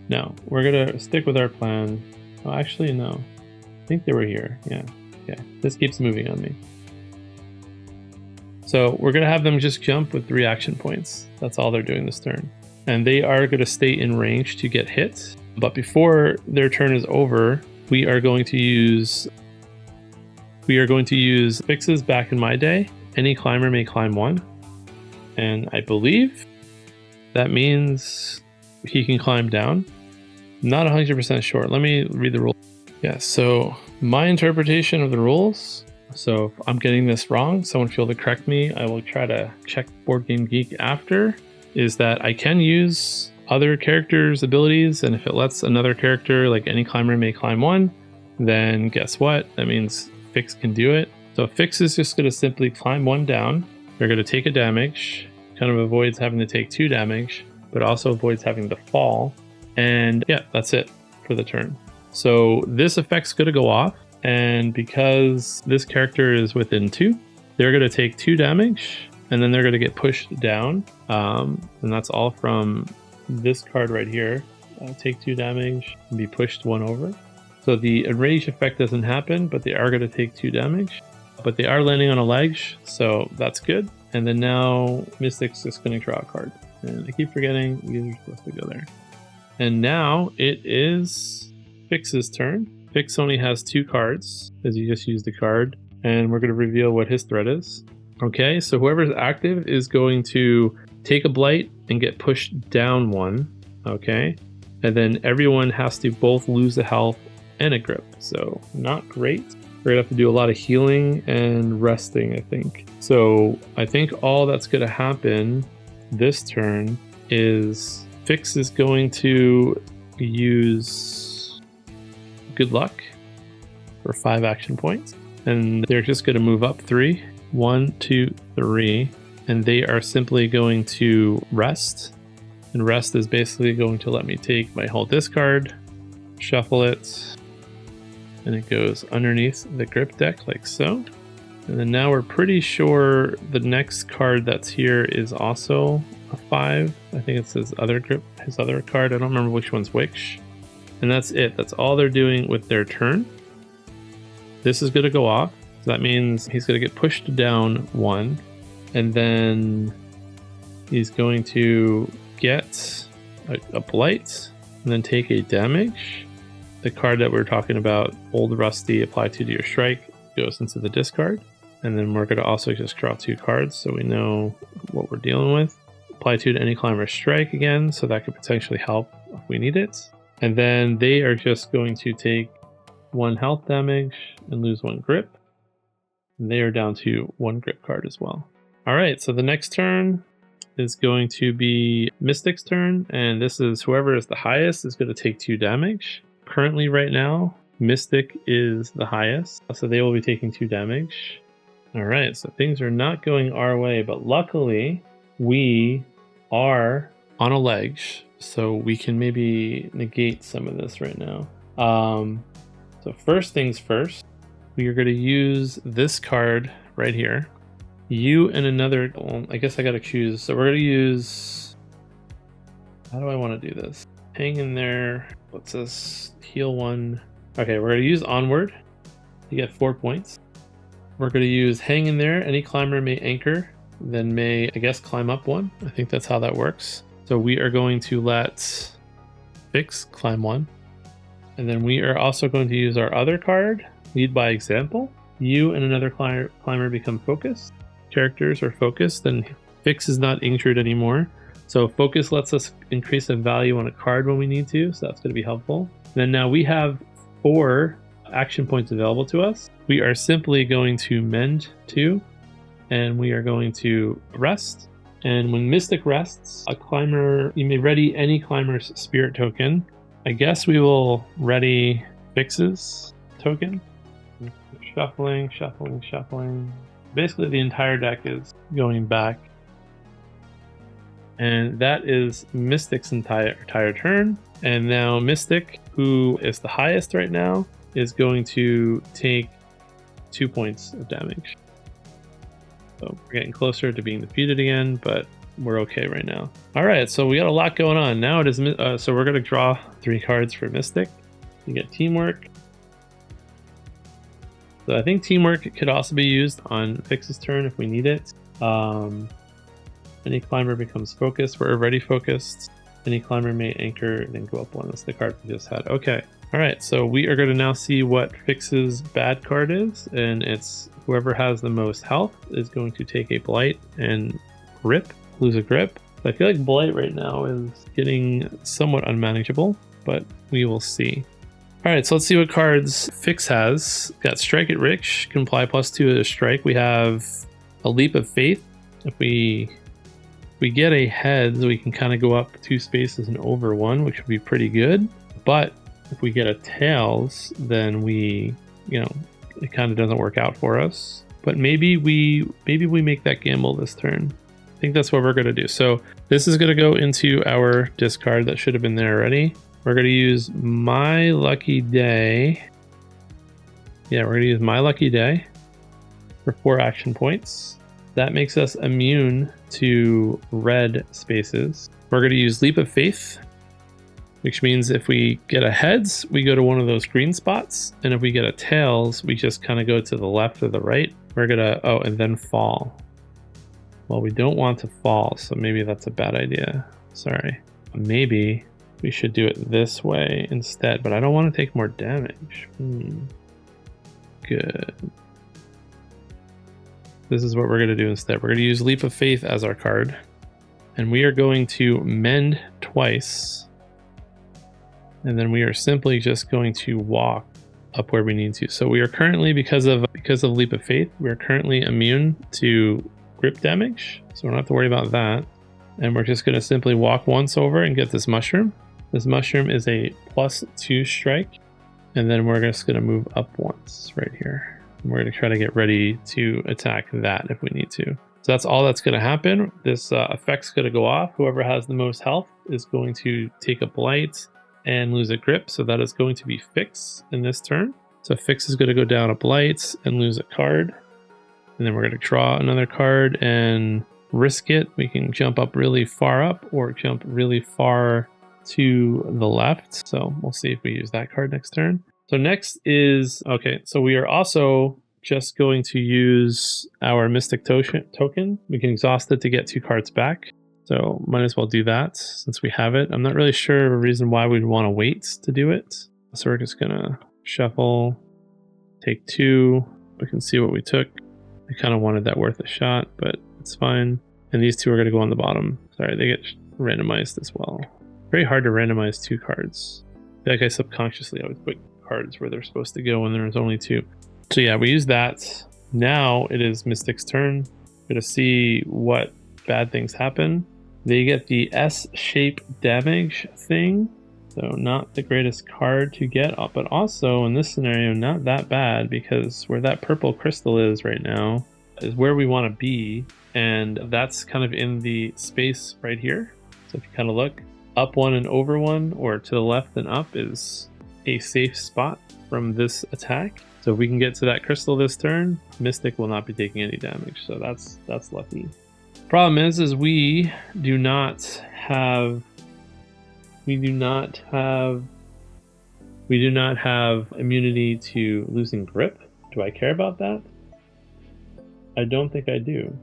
No, we're going to stick with our plan. Oh, actually, no. I think they were here. Yeah. Okay. This keeps moving on me. So we're going to have them just jump with 3 action points. That's all they're doing this turn. And they are going to stay in range to get hit. But before their turn is over, we are going to use Fixes back in my day. Any climber may climb 1. And I believe that means he can climb down. Not 100% sure. Let me read the rules. Yeah, so my interpretation of the rules. So if I'm getting this wrong, someone feel to correct me. I will try to check Board Game Geek after. Is that I can use other characters' abilities, and if it lets another character, like any climber may climb 1, then guess what? That means Fix can do it. So Fix is just going to simply climb 1 down. They're going to take a damage, kind of avoids having to take 2 damage, but also avoids having to fall. And yeah, that's it for the turn. So this effect's going to go off, and because this character is within 2, they're going to take 2 damage, and then they're going to get pushed down. And that's all from this card right here. Take 2 damage and be pushed 1 over. So the enrage effect doesn't happen, but they are going to take 2 damage. But they are landing on a ledge, so that's good. And then now Mystic's just going to draw a card. And I keep forgetting these are supposed to go there. And now it is Fix's turn. Fix only has 2 cards, because he just used the card. And we're going to reveal what his threat is. Okay, so whoever's active is going to take a blight and get pushed down 1. Okay, and then everyone has to both lose a health and a grip. So not great. We're gonna have to do a lot of healing and resting, I think. So I think all that's gonna happen this turn is Fix is going to use Good Luck for 5 action points. And they're just going to move up 3. 1, 2, 3. And they are simply going to rest. And rest is basically going to let me take my whole discard, shuffle it, and it goes underneath the grip deck like so. And then now we're pretty sure the next card that's here is also a 5. I think it's his other card. I don't remember which one's which. And that's it. That's all they're doing with their turn. This is going to go off. So that means he's going to get pushed down 1. And then he's going to get a blight and then take a damage. The card that we were talking about, Old Rusty, apply 2 to your strike, goes into the discard. And then we're going to also just draw 2 cards so we know what we're dealing with. Apply 2 to any climber's strike again, so that could potentially help if we need it. And then they are just going to take 1 health damage and lose 1 grip. And they are down to 1 grip card as well. Alright, so the next turn is going to be Mystic's turn, and this is whoever is the highest is going to take 2 damage. Currently right now, Mystic is the highest, so they will be taking 2 damage. Alright, so things are not going our way, but luckily we are on a ledge, so we can maybe negate some of this right now. So first things first, we are going to use this card right here. You and another, well, I guess I got to choose. So we're going to use, how do I want to do this? Hang in there. What's this? Heal 1. Okay, we're going to use Onward. You get 4 points. We're going to use Hang in there. Any climber may anchor, then may, I guess, climb up 1. I think that's how that works. So we are going to let Fix climb 1. And then we are also going to use our other card, Lead by Example. You and another climber become focused. Characters are focused, and Fix is not injured anymore. So focus lets us increase the value on a card when we need to, so that's going to be helpful. Then now we have 4 action points available to us. We are simply going to mend 2, and we are going to rest. And when Mystic rests, a climber, you may ready any climber's spirit token. I guess we will ready Fix's token. Shuffling, shuffling, shuffling. Basically the entire deck is going back. And that is Mystic's entire turn. And now Mystic, who is the highest right now, is going to take 2 points of damage. So we're getting closer to being defeated again, but we're okay right now. All right, so we got a lot going on. Now it is, so we're going to draw 3 cards for Mystic. You get Teamwork. So I think Teamwork could also be used on Fix's turn if we need it. Any climber becomes focused. We're already focused. Any climber may anchor and then go up 1. That's the card we just had. Okay. All right. So we are going to now see what Fix's bad card is. And it's whoever has the most health is going to take a blight and lose a grip. I feel like blight right now is getting somewhat unmanageable, but we will see. All right, so let's see what cards Fix has. Got Strike at Rich, can apply +2 to strike. We have a Leap of Faith. If we get a heads, we can kind of go up 2 spaces and over 1, which would be pretty good. But if we get a tails, then we, it kind of doesn't work out for us. But maybe we make that gamble this turn. I think that's what we're going to do. So this is going to go into our discard that should have been there already. We're going to use My Lucky Day. Yeah, we're going to use My Lucky Day for 4 action points. That makes us immune to red spaces. We're going to use Leap of Faith, which means if we get a heads, we go to one of those green spots. And if we get a tails, we just kind of go to the left or the right. We're going to, and then fall. Well, we don't want to fall, so maybe that's a bad idea. Sorry. Maybe we should do it this way instead, but I don't want to take more damage. Good. This is what we're going to do instead. We're going to use Leap of Faith as our card, and we are going to mend twice, and then we are simply just going to walk up where we need to. So we are currently, because of Leap of Faith, we are currently immune to grip damage, so we don't have to worry about that. And we're just going to simply walk once over and get this mushroom. This mushroom is a +2 strike. And then we're just going to move up once right here. And we're going to try to get ready to attack that if we need to. So that's all that's going to happen. This effect's going to go off. Whoever has the most health is going to take a blight and lose a grip. So that is going to be Fix in this turn. So Fix is going to go down a blight and lose a card. And then we're going to draw another card and risk it. We can jump up really far up or jump really far to the left. So we'll see if we use that card next turn. So next is, okay, so we are also just going to use our Mystic token. We can exhaust it to get 2 cards back. So might as well do that since we have it. I'm not really sure of a reason why we'd want to wait to do it. So we're just going to shuffle, take 2. We can see what we took. I kind of wanted that worth a shot, but it's fine. And these 2 are going to go on the bottom. Sorry, they get randomized as well. Very hard to randomize 2 cards. I feel like I subconsciously always put cards where they're supposed to go when there's only 2. So yeah, we use that. Now it is Mystic's turn. We're going to see what bad things happen. They get the S-shape damage thing. So not the greatest card to get, but also in this scenario, not that bad because where that purple crystal is right now is where we want to be. And that's kind of in the space right here. So if you kind of look, up 1 and over 1, or to the left and up is a safe spot from this attack. So if we can get to that crystal this turn, Mystic will not be taking any damage. So that's lucky. Problem is we do not have immunity to losing grip. Do I care about that? I don't think I do.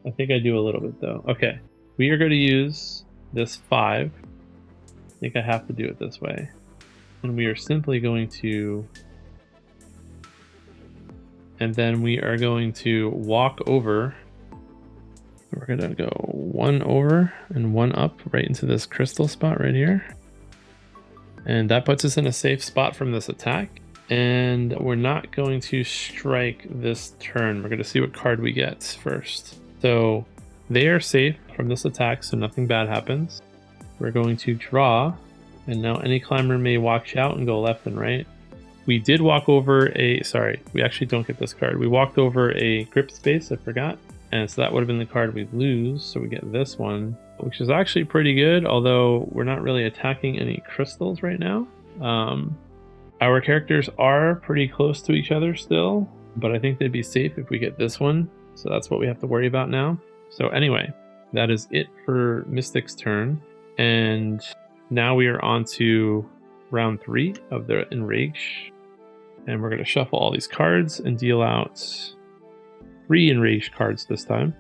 I think I do a little bit though. Okay, we are going to use this 5. I think I have to do it this way. And we are simply going to, and then we are going to walk over. We're going to go 1 over and 1 up right into this crystal spot right here. And that puts us in a safe spot from this attack. And we're not going to strike this turn. We're going to see what card we get first. So they are safe from this attack, so nothing bad happens. We're going to draw, and now any climber may walk out and go left and right. We did walk over sorry, we actually don't get this card. We walked over a grip space, I forgot. And so that would have been the card we'd lose. So we get this one, which is actually pretty good, although we're not really attacking any crystals right now. Our characters are pretty close to each other still, but I think they'd be safe if we get this one. So that's what we have to worry about now. So anyway, that is it for Mystic's turn. And now we are on to round 3 of the Enrage. And we're going to shuffle all these cards and deal out 3 Enraged cards this time.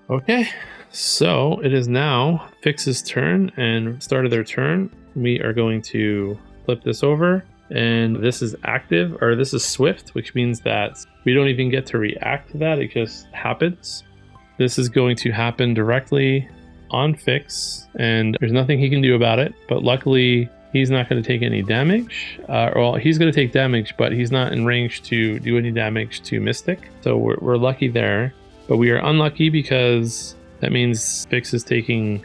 Okay, so it is now Fix's turn, and start of their turn, we are going to flip this over, and this is active, or this is swift, which means that we don't even get to react to that, it just happens. This is going to happen directly on Fix, and there's nothing he can do about it, but luckily he's not going to take any damage. Well, he's going to take damage, but he's not in range to do any damage to Mystic. So we're lucky there. But we are unlucky because that means Fix is taking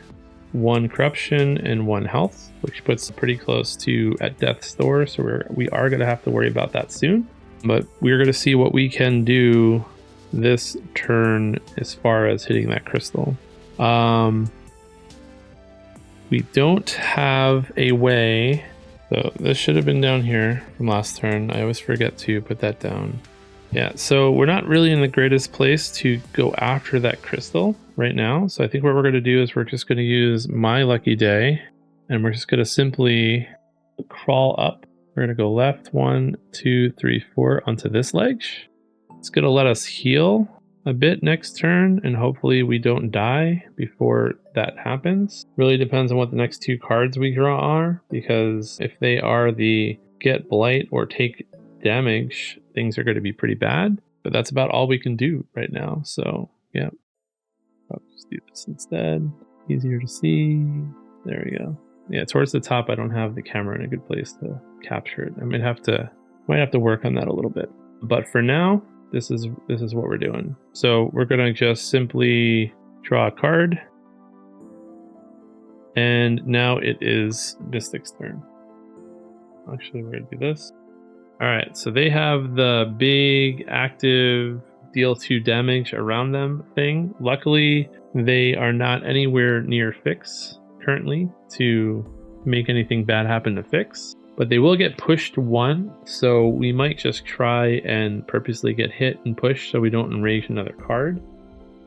1 corruption and 1 health, which puts pretty close to at death's door. So we are going to have to worry about that soon. But we're going to see what we can do this turn as far as hitting that crystal. We don't have a way, so this should have been down here from last turn. I always forget to put that down. Yeah, so we're not really in the greatest place to go after that crystal right now. So I think what we're going to do is we're just going to use my lucky day, and we're just going to simply crawl up. We're going to go left 1, 2, 3, 4 onto this ledge. It's going to let us heal a bit next turn, and hopefully we don't die before that happens. Really depends on what the next 2 cards we draw are, because if they are the get blight or take damage, things are going to be pretty bad. But that's about all we can do right now. So yeah, I'll just do this instead. Easier to see. There we go. Yeah, towards the top I don't have the camera in a good place to capture it. I might have to work on that a little bit. But for now, this is what we're doing. So we're gonna just simply draw a card. And now it is Mystic's turn. Actually, we're gonna do this. All right, so they have the big active deal 2 damage around them thing. Luckily, they are not anywhere near Fix currently to make anything bad happen to Fix, but they will get pushed 1, so we might just try and purposely get hit and push so we don't enrage another card.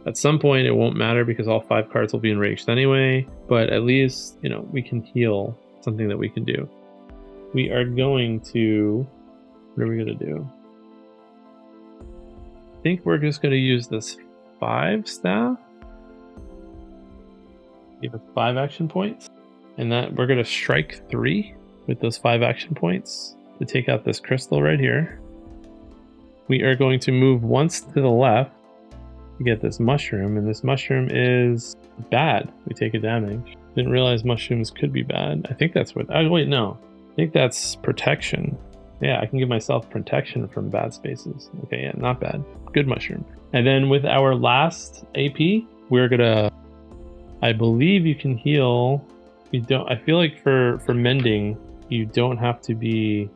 At some point, it won't matter because all 5 cards will be enraged anyway, but at least, you know, we can heal, something that we can do. We are going to... What are we going to do? I think we're just going to use this 5 staff. Give us 5 action points. And that we're going to strike 3 with those 5 action points to take out this crystal right here. We are going to move once to the left to get this mushroom, and this mushroom is bad. We take a damage. Didn't realize mushrooms could be bad. I think that's what... Oh, wait, no. I think that's protection. Yeah, I can give myself protection from bad spaces. Okay, yeah, not bad. Good mushroom. And then with our last AP, we're gonna... I believe you can heal... You don't... I feel like for mending, you don't have to be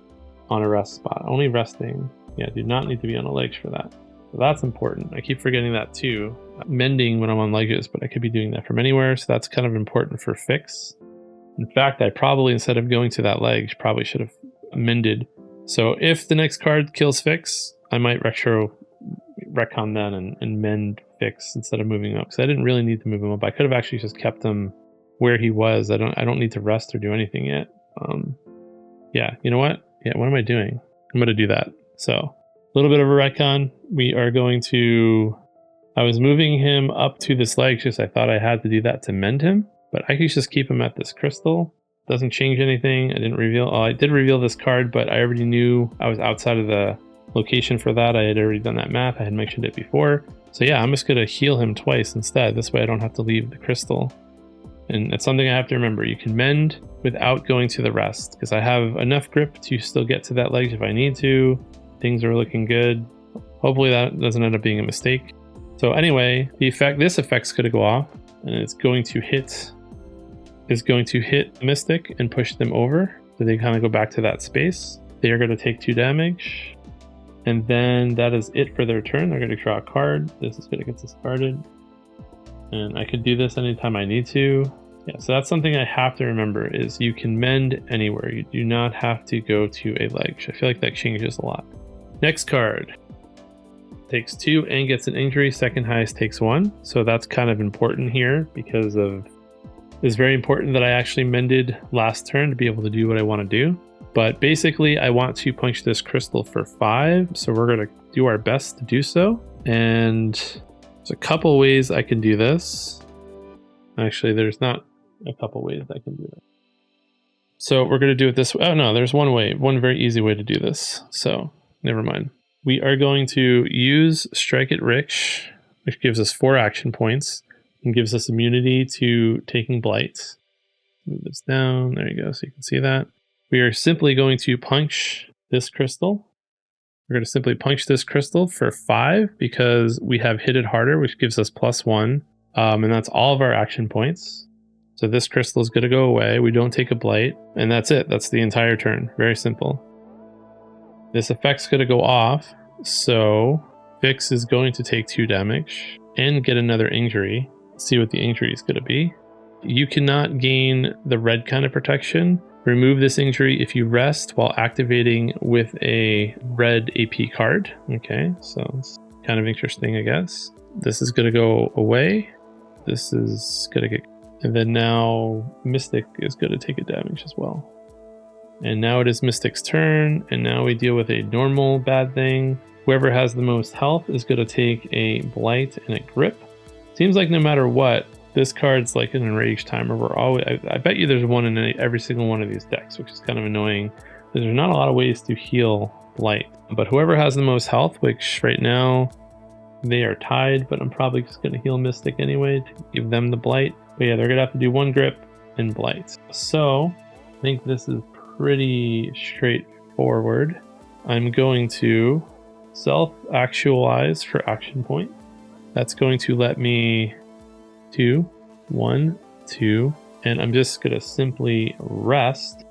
on a rest spot. Only resting. Yeah, do not need to be on a ledge for that. So that's important. I keep forgetting that too. Mending when I'm on ledges, but I could be doing that from anywhere, so that's kind of important for Fix. In fact, I probably, instead of going to that ledge, probably should have mended. So if the next card kills Fix, I might retcon then and mend Fix instead of moving up, because I didn't really need to move him up. I could have actually just kept him where he was. I don't need to rest or do anything yet. Yeah, you know what? Yeah, what am I doing? I'm going to do that. So a little bit of a retcon. We are going to... I was moving him up to this ledge because I thought I had to do that to mend him, but I could just keep him at this crystal. Doesn't change anything. I didn't reveal... Oh, I did reveal this card, but I already knew I was outside of the location for that. I had already done that math. I had mentioned it before. So yeah, I'm just going to heal him twice instead. This way I don't have to leave the crystal. And it's something I have to remember. You can mend without going to the rest, because I have enough grip to still get to that ledge if I need to. Things are looking good. Hopefully that doesn't end up being a mistake. So anyway, this effect's going to go off, and it's going to hit Mystic and push them over. So they kind of go back to that space. They are going to take 2 damage. And then that is it for their turn. They're going to draw a card. This is going to get discarded. And I could do this anytime I need to. Yeah, so that's something I have to remember, is you can mend anywhere. You do not have to go to a ledge. I feel like that changes a lot. Next card. Takes 2 and gets an injury. Second highest takes 1. So that's kind of important here because of... It's very important that I actually mended last turn to be able to do what I want to do. But basically, I want to punch this crystal for 5. So we're going to do our best to do so. And there's a couple ways I can do this. Actually, there's not a couple ways I can do it. So we're going to do it this way. Oh no, there's one way, one very easy way to do this. So never mind. We are going to use Strike It Rich, which gives us 4 action points and gives us immunity to taking blight. Move this down. There you go. So you can see that. We are simply going to punch this crystal. We're going to simply punch this crystal for 5 because we have Hit It Harder, which gives us +1. And that's all of our action points. So this crystal is going to go away. We don't take a blight. And that's it. That's the entire turn. Very simple. This effect's going to go off. So Fix is going to take 2 damage and get another injury. Let's see what the injury is going to be. You cannot gain the red kind of protection. Remove this injury if you rest while activating with a red AP card. Okay, so it's kind of interesting, I guess. This is going to go away. This is going to get... And then now Mystic is going to take a damage as well. And now it is Mystic's turn. And now we deal with a normal bad thing. Whoever has the most health is going to take a blight and a grip. Seems like no matter what, this card's like an enraged timer. We're always... I bet you there's one in every single one of these decks, which is kind of annoying. There's not a lot of ways to heal blight. But whoever has the most health, which right now they are tied, but I'm probably just going to heal Mystic anyway to give them the blight. But yeah, they're going to have to do 1 grip and blight. So I think this is pretty straightforward. I'm going to self-actualize for action point. That's going to let me 2, 1, 2, and I'm just going to simply rest.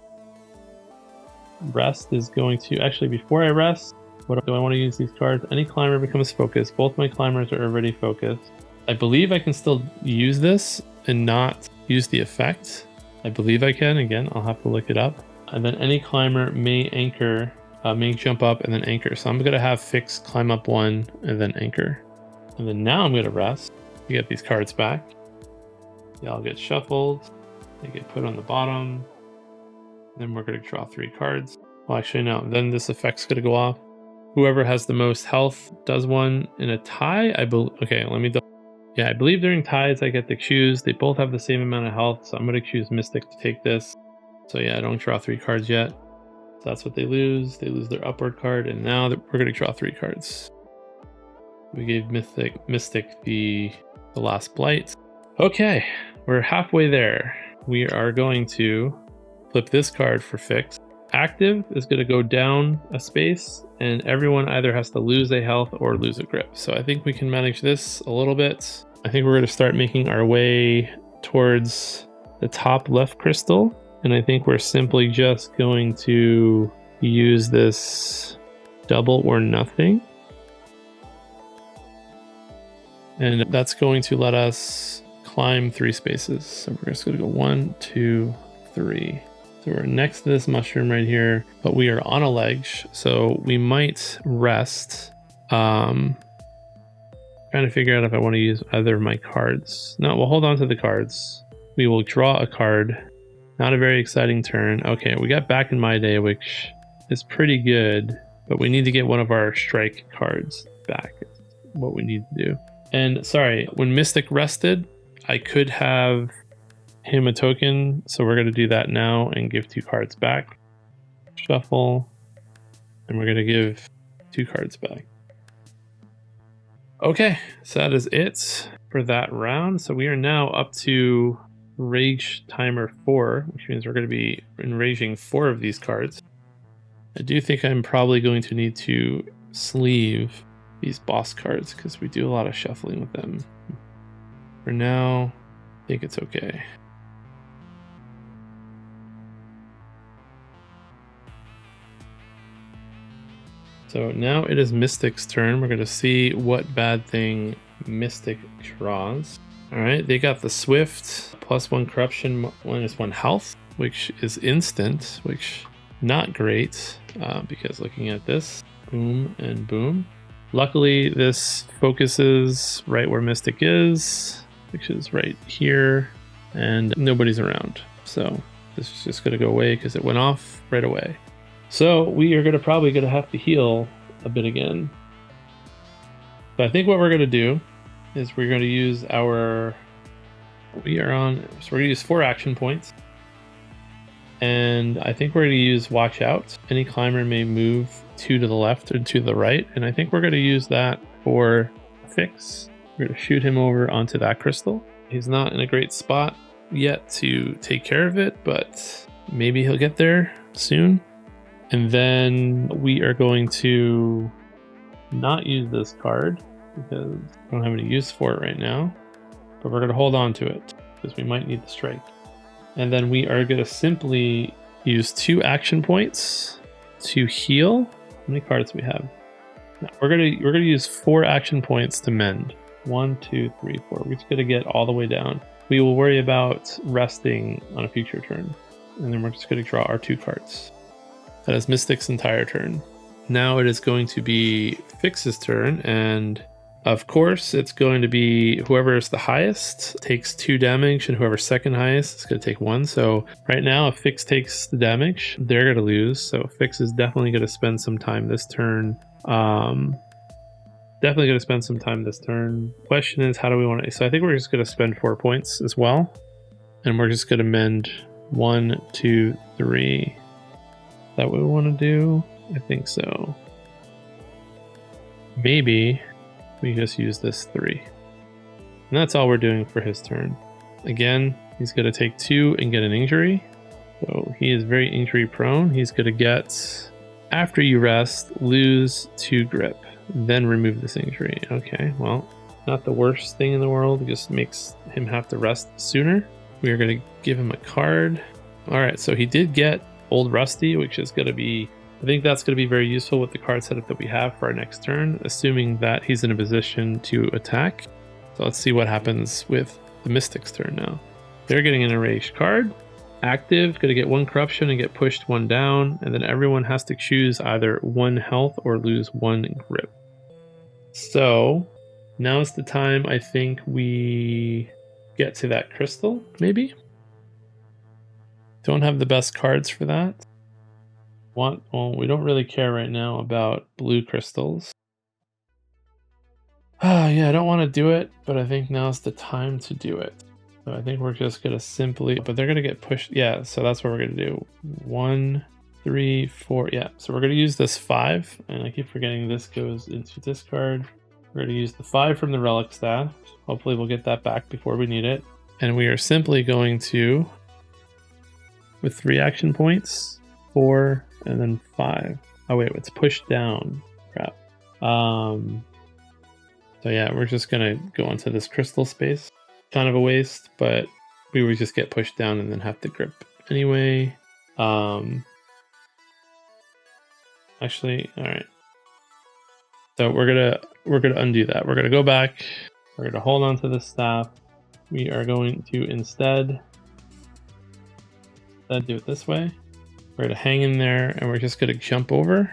Rest is going to, actually before I rest, what do I want to use these cards? Any climber becomes focused. Both my climbers are already focused. I believe I can still use this and not use the effect. I believe I can. Again, I'll have to look it up. And then any climber may anchor, may jump up and then anchor. So I'm going to have Fix climb up 1 and then anchor. And then now I'm going to rest to get these cards back. They all get shuffled. They get put on the bottom. Then we're going to draw 3 cards. Well, actually, no. Then this effect's going to go off. Whoever has the most health does one. In a tie, I believe. Okay, let me. Yeah, I believe during ties I get to choose. They both have the same amount of health, so I'm going to choose Mystic to take this. So yeah, I don't draw 3 cards yet. So that's what they lose. They lose their upward card, and now we're going to draw 3 cards. We gave Mystic the last blight. Okay, we're halfway there. We are going to flip this card for Fix. Active is going to go down a space, and everyone either has to lose a health or lose a grip. So I think we can manage this a little bit. I think we're going to start making our way towards the top left crystal, and I think we're simply just going to use this double or nothing. And that's going to let us climb 3 spaces. So we're just going to go 1, 2, 3. So we're next to this mushroom right here, but we are on a ledge, so we might rest. Trying to figure out if I want to use either of my cards. No, we'll hold on to the cards. We will draw a card. Not a very exciting turn. Okay, we got Back in My Day, which is pretty good, but we need to get one of our strike cards back. It's what we need to do. And sorry, when Mystic rested, I could have him a token, so we're going to do that now and give 2 cards back. Shuffle, and we're going to give 2 cards back. Okay, so that is it for that round. So we are now up to Rage Timer 4, which means we're going to be enraging 4 of these cards. I do think I'm probably going to need to sleeve these boss cards because we do a lot of shuffling with them. For now, I think it's okay. So now it is Mystic's turn. We're going to see what bad thing Mystic draws. All right, they got the Swift, +1 corruption, -1 health, which is instant, which not great because looking at this, boom and boom. Luckily, this focuses right where Mystic is, which is right here, and nobody's around. So this is just going to go away because it went off right away. So we are probably going to have to heal a bit again. So I think what we're going to do is we're going to use we're going to use 4 action points. And I think we're going to use Watch Out. Any climber may move 2 to the left or 2 to the right. And I think we're going to use that for Fix. We're going to shoot him over onto that crystal. He's not in a great spot yet to take care of it, but maybe he'll get there soon. And then we are going to not use this card because I don't have any use for it right now, but we're going to hold on to it because we might need the strike. And then we are going to simply use 2 action points to heal. How many cards do we have? No, we're going to use 4 action points to mend. 1, 2, 3, 4. We're just going to get all the way down. We will worry about resting on a future turn. And then we're just going to draw our 2 cards. That is Mystic's entire turn. Now it is going to be Fix's turn, and of course it's going to be whoever is the highest takes 2 damage, and whoever's second highest is going to take 1. So right now, if Fix takes the damage, they're going to lose. So Fix is definitely going to spend some time this turn. Question is, how do we want to? So I think we're just going to spend 4 points as well, and we're just going to mend 1, 2, 3. Is that what we want to do? I think so. Maybe we just use this 3. And that's all we're doing for his turn. Again, he's going to take 2 and get an injury. So he is very injury prone. He's going to get, after you rest, lose 2 grip. then remove this injury. Okay, well, not the worst thing in the world. It just makes him have to rest sooner. We are going to give him a card. All right, so he did get Old Rusty, which is going to be, I think that's going to be very useful with the card setup that we have for our next turn, assuming that he's in a position to attack. So let's see what happens with the Mystic's turn now. They're getting an enraged card. Active, going to get 1 corruption and get pushed 1 down, and then everyone has to choose either 1 health or lose 1 grip. So now's the time I think we get to that crystal, maybe? Don't have the best cards for that. Well, we don't really care right now about blue crystals. Yeah, I don't want to do it, but I think now's the time to do it. So I think we're just going to simply, but they're going to get pushed. Yeah, so that's what we're going to do. 1, 3, 4. Yeah, so we're going to use this 5, and I keep forgetting this goes into discard. We're going to use the 5 from the relic staff. Hopefully we'll get that back before we need it. And we are simply going to, with 3 action points, 4, and then 5. Oh wait, it's pushed down. Crap. So yeah, we're just going to go into this crystal space. Kind of a waste, but we would just get pushed down and then have to grip anyway. Actually, all right. So we're gonna undo that. We're gonna go back. We're gonna hold on to the staff. We are going to instead do it this way. We're gonna hang in there, and we're just gonna jump over.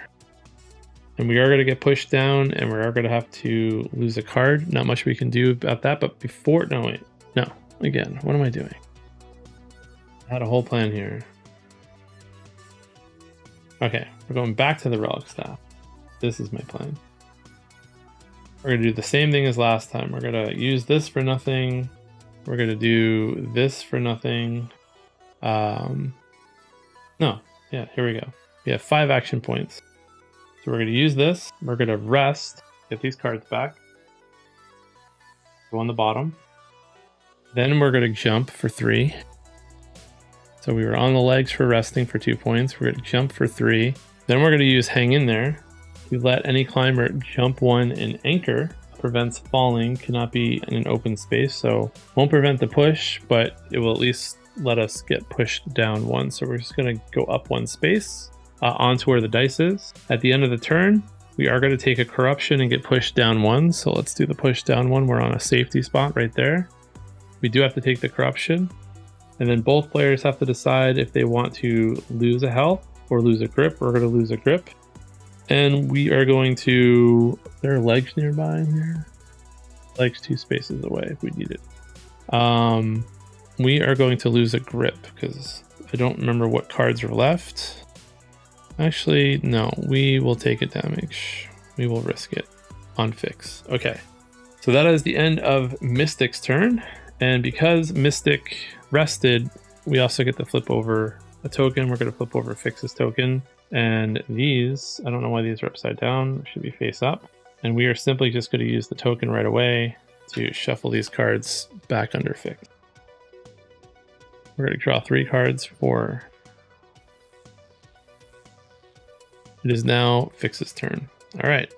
And we are going to get pushed down, and we are going to have to lose a card. Not much we can do about that, but before... No, wait. No. Again, what am I doing? I had a whole plan here. Okay, we're going back to the relic staff. This is my plan. We're going to do the same thing as last time. We're going to use this for nothing. We're going to do this for nothing. No. Yeah, here we go. We have 5 action points. So we're going to use this. We're going to rest, get these cards back. Go on the bottom. Then we're going to jump for 3. So we were on the legs for resting for 2 points. We're going to jump for 3. Then we're going to use hang in there. We let any climber jump 1 and anchor. Prevents falling, cannot be in an open space. So won't prevent the push, but it will at least let us get pushed down 1. So we're just going to go up 1 space. Onto where the dice is. At the end of the turn, we are going to take a corruption and get pushed down 1. So let's do the push down 1. We're on a safety spot right there. We do have to take the corruption. And then both players have to decide if they want to lose a health or lose a grip. We're going to lose a grip. And we are going to... There are legs nearby in here? Legs 2 spaces away if we need it. We are going to lose a grip because I don't remember what cards are left. Actually, no, we will take a damage. We will risk it on fix. Okay, so that is the end of Mystic's turn. And because Mystic rested, we also get to flip over a token. We're going to flip over Fix's token. And these, I don't know why these are upside down. Should be face up. And we are simply just going to use the token right away to shuffle these cards back under Fix. We're going to draw 3 cards for... It is now Fix's turn. All right.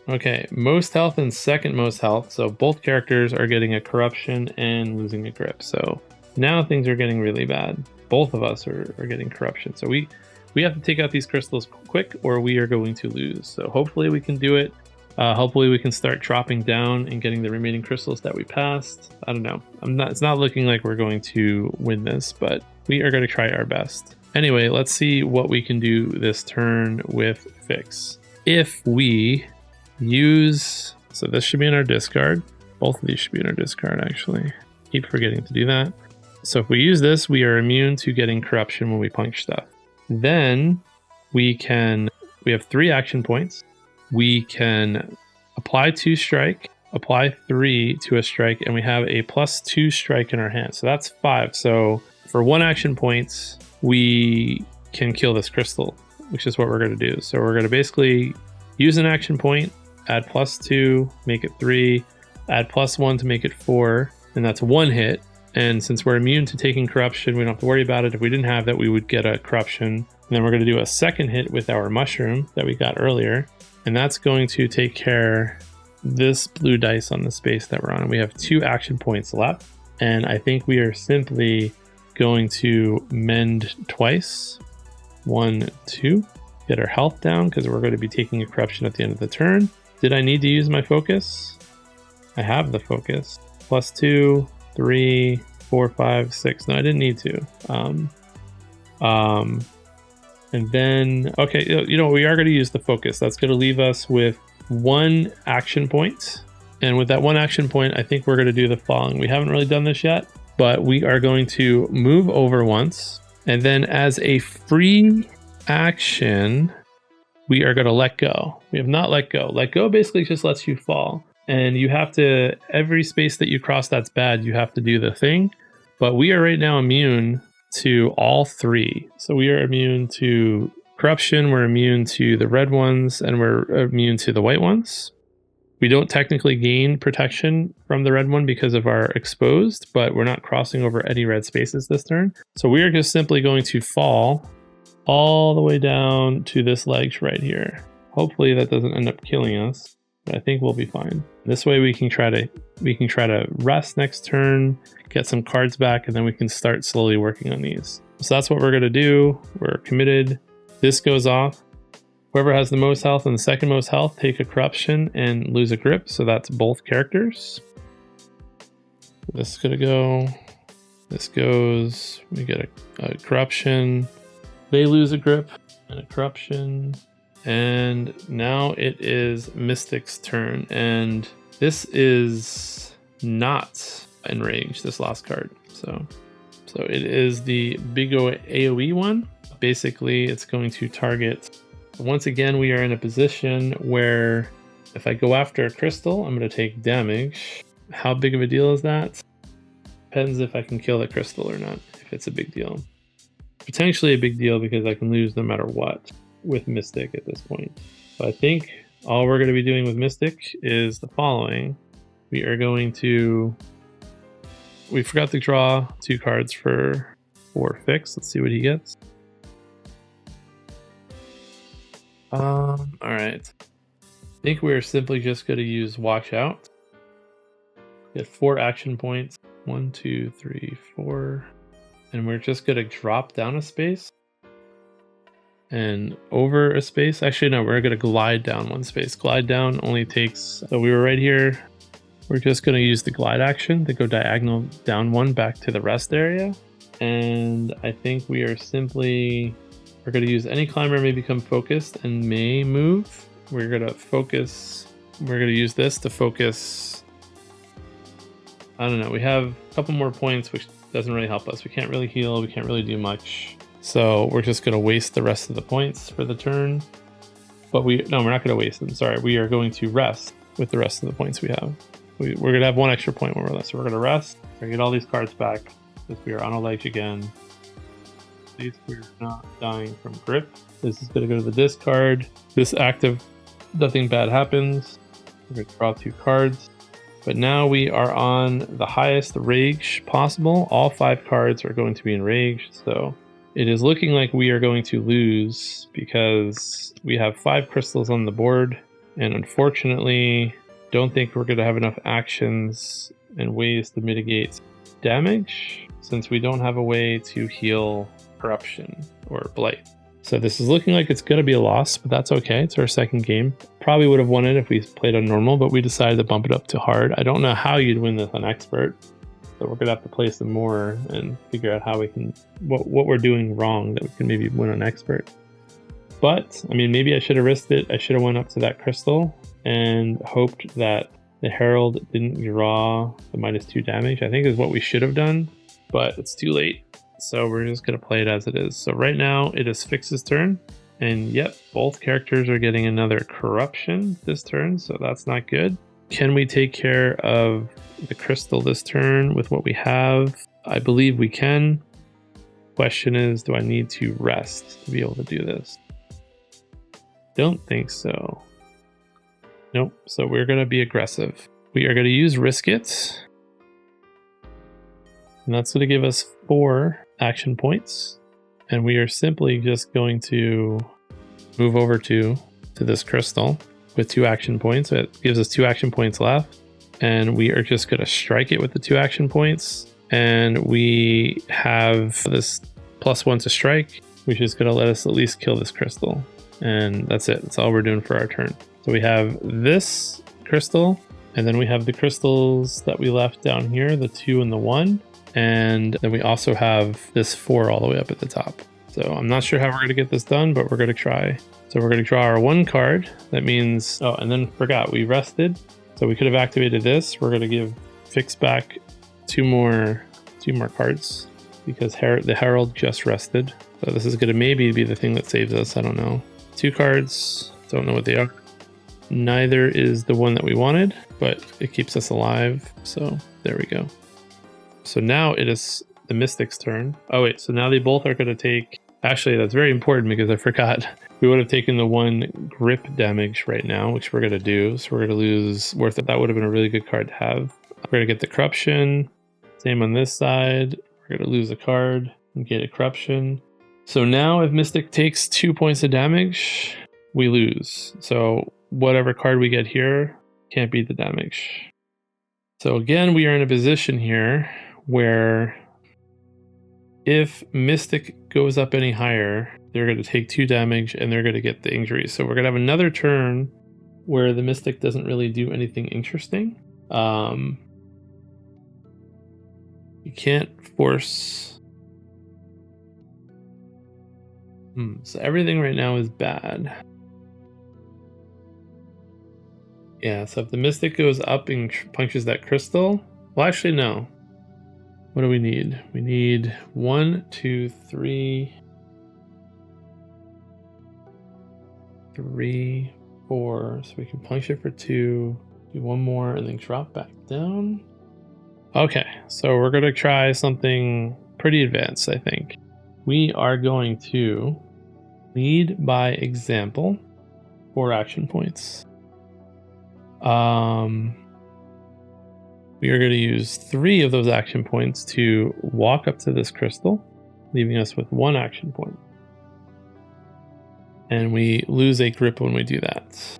Okay, most health and second most health. So both characters are getting a corruption and losing a grip. So now things are getting really bad. Both of us are getting corruption. So we have to take out these crystals quick or we are going to lose. So hopefully we can do it. Hopefully we can start dropping down and getting the remaining crystals that we passed. I don't know. It's not looking like we're going to win this, but we are going to try our best. Anyway, let's see what we can do this turn with Fix. If we use... So this should be in our discard. Both of these should be in our discard, actually. Keep forgetting to do that. So if we use this, we are immune to getting corruption when we punch stuff. Then we have 3 action points. We can apply 2 strike, apply 3 to a strike, and we have a +2 strike in our hand. So that's 5. So for 1 action point, we can kill this crystal, which is what we're going to do. So we're going to basically use an action point, add +2, make it 3, add +1 to make it 4, and that's 1 hit. And since we're immune to taking corruption, we don't have to worry about it. If we didn't have that, we would get a corruption. And then we're going to do a second hit with our mushroom that we got earlier. And that's going to take care this blue dice on the space that we're on. We have 2 action points left. And I think we are simply going to mend twice. 1, 2. Get our health down because we're going to be taking a corruption at the end of the turn. Did I need to use my focus? I have the focus. +2, 3, 4, 5, 6. No, I didn't need to. And then, okay, you know, we are going to use the focus. That's going to leave us with 1 action point. And with that 1 action point, I think we're going to do the following. We haven't really done this yet, but we are going to move over once. And then as a free action, we are going to let go. We have not let go. Let go basically just lets you fall. And you have to, every space that you cross that's bad, you have to do the thing. But we are right now immune to all 3. So we are immune to corruption, we're immune to the red ones, and we're immune to the white ones. We don't technically gain protection from the red one because of our exposed, but we're not crossing over any red spaces this turn. So we are just simply going to fall all the way down to this ledge right here. Hopefully that doesn't end up killing us, but I think we'll be fine. This way we can try to rest next turn, get some cards back, and then we can start slowly working on these. So that's what we're going to do. We're committed. This goes off. Whoever has the most health and the second most health, take a corruption and lose a grip. So that's both characters. This is going to go. This goes. We get a corruption. They lose a grip and a corruption. And now it is Mystic's turn. And this is not enraged, this last card. So it is the big AoE one. Basically, it's going to target. Once again, we are in a position where if I go after a crystal, I'm going to take damage. How big of a deal is that? Depends if I can kill the crystal or not, if it's a big deal. Potentially a big deal because I can lose no matter what with Mystic at this point. So I think all we're going to be doing with Mystic is the following. We are going to... We forgot to draw 2 cards for Fix. Let's see what he gets. All right. I think we're simply just going to use Watch Out. Get 4 action points. 1, 2, 3, 4. And we're just going to drop down a space. And over a space. Actually, no, we're going to glide down 1 space. Glide down only takes... So we were right here. We're just going to use the glide action to go diagonal down 1 back to the rest area. And I think we are simply... We're going to use any climber may become focused and may move. We're going to focus. We're going to use this to focus. I don't know. We have a couple more points, which doesn't really help us. We can't really heal. We can't really do much. So we're just going to waste the rest of the points for the turn. But we're not going to waste them. Sorry. We are going to rest with the rest of the points we have. We're going to have 1 extra point more or less. So we're going to rest. We're going to get all these cards back because we are on a ledge again. At least we're not dying from grip. This is going to go to the discard. This active, nothing bad happens. We're going to draw 2 cards. But now we are on the highest rage possible. All 5 cards are going to be enraged. So it is looking like we are going to lose because we have 5 crystals on the board. And unfortunately, don't think we're going to have enough actions and ways to mitigate damage since we don't have a way to heal corruption or blight. So this is looking like it's going to be a loss, but that's okay. It's our second game. Probably would have won it if we played on normal, but we decided to bump it up to hard. I don't know how you'd win this on expert, so we're going to have to play some more and figure out how we can, what we're doing wrong that we can maybe win on expert. But I mean, maybe I should have risked it. I should have went up to that crystal and hoped that the Herald didn't draw the -2 damage. I think is what we should have done, but it's too late. So we're just going to play it as it is. So right now it is Fix's turn. And yep, both characters are getting another corruption this turn. So that's not good. Can we take care of the crystal this turn with what we have? I believe we can. Question is, do I need to rest to be able to do this? Don't think so. Nope. So we're going to be aggressive. We are going to use Risk It. And that's going to give us 4 action points. And we are simply just going to move over to this crystal. with 2 action points. So it gives us 2 action points left. And we are just going to strike it with the 2 action points. And we have this +1 to strike, which is going to let us at least kill this crystal. And that's it. That's all we're doing for our turn. So we have this crystal, and then we have the crystals that we left down here, the 2 and the 1. And then we also have this 4 all the way up at the top. So I'm not sure how we're going to get this done, but we're going to try. So we're going to draw our 1 card. That means, oh, and then forgot, we rested. So we could have activated this. We're going to give Fix back 2 more cards because the Herald just rested. So this is going to maybe be the thing that saves us. I don't know. 2 cards. Don't know what they are. Neither is the one that we wanted, but it keeps us alive. So there we go. So now it is the Mystic's turn. Oh wait, so now they both are going to take... Actually, that's very important because I forgot. We would have taken the 1 grip damage right now, which we're going to do. So we're going to lose worth it. That would have been a really good card to have. We're going to get the Corruption. Same on this side. We're going to lose a card and get a Corruption. So now if Mystic takes 2 points of damage, we lose. So whatever card we get here can't beat the damage. So again, we are in a position here where if Mystic goes up any higher, they're going to take 2 damage and they're going to get the injury. So we're going to have another turn where the Mystic doesn't really do anything interesting. You can't force... So everything right now is bad. Yeah, so if the Mystic goes up and punches that crystal... Well, actually, no. What do we need? We need 1, 2, 3... 3, 4. So we can punch it for 2. Do 1 more and then drop back down. Okay, so we're going to try something pretty advanced, I think. We are going to lead by example. 4 action points. We are going to use 3 of those action points to walk up to this crystal, leaving us with 1 action point. And we lose a grip when we do that.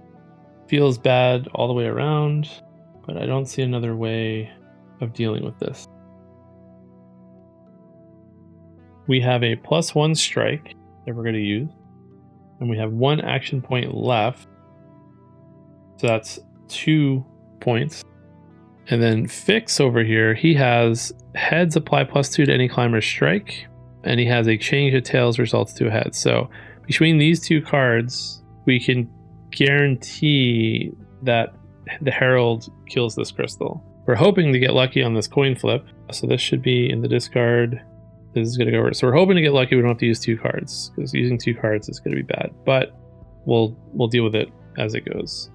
Feels bad all the way around, but I don't see another way of dealing with this. We have a +1 strike that we're going to use, and we have 1 action point left. So that's 2 points. And then Fix over here, he has heads apply +2 to any climber's strike, and he has a change of tails results to a head. So between these 2 cards, we can guarantee that the Herald kills this crystal. We're hoping to get lucky on this coin flip, so this should be in the discard. This is going to go over. So we're hoping to get lucky. We don't have to use 2 cards because using 2 cards is going to be bad, but we'll deal with it as it goes.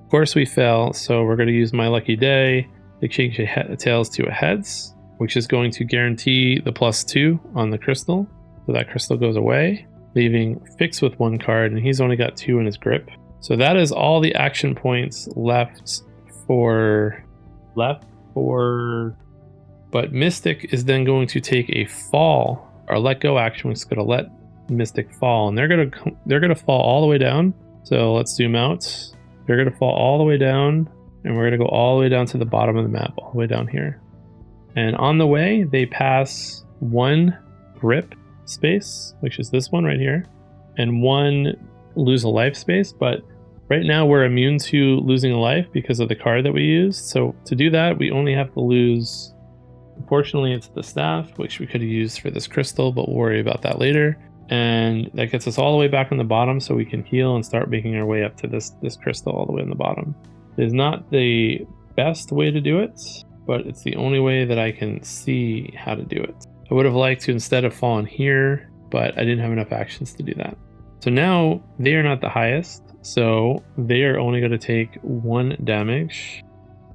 Of course we fail, so we're going to use My Lucky Day to change a tails to a heads, which is going to guarantee the +2 on the crystal. So that crystal goes away, leaving Fix with 1 card, and he's only got 2 in his grip. So that is all the action points left for... But Mystic is then going to take a fall, or let go action, which is going to let Mystic fall, and they're going to fall all the way down. So let's zoom out. They're going to fall all the way down, and we're going to go all the way down to the bottom of the map, all the way down here. And on the way, they pass 1 grip space, which is this one right here, and 1 lose a life space. But right now we're immune to losing a life because of the card that we used. So to do that, we only have to lose... Unfortunately, it's the staff, which we could have used for this crystal, but we'll worry about that later. And that gets us all the way back on the bottom so we can heal and start making our way up to this crystal all the way on the bottom. It is not the best way to do it, but it's the only way that I can see how to do it. I would have liked to instead have fallen here, but I didn't have enough actions to do that. So now they are not the highest, so they are only going to take 1 damage.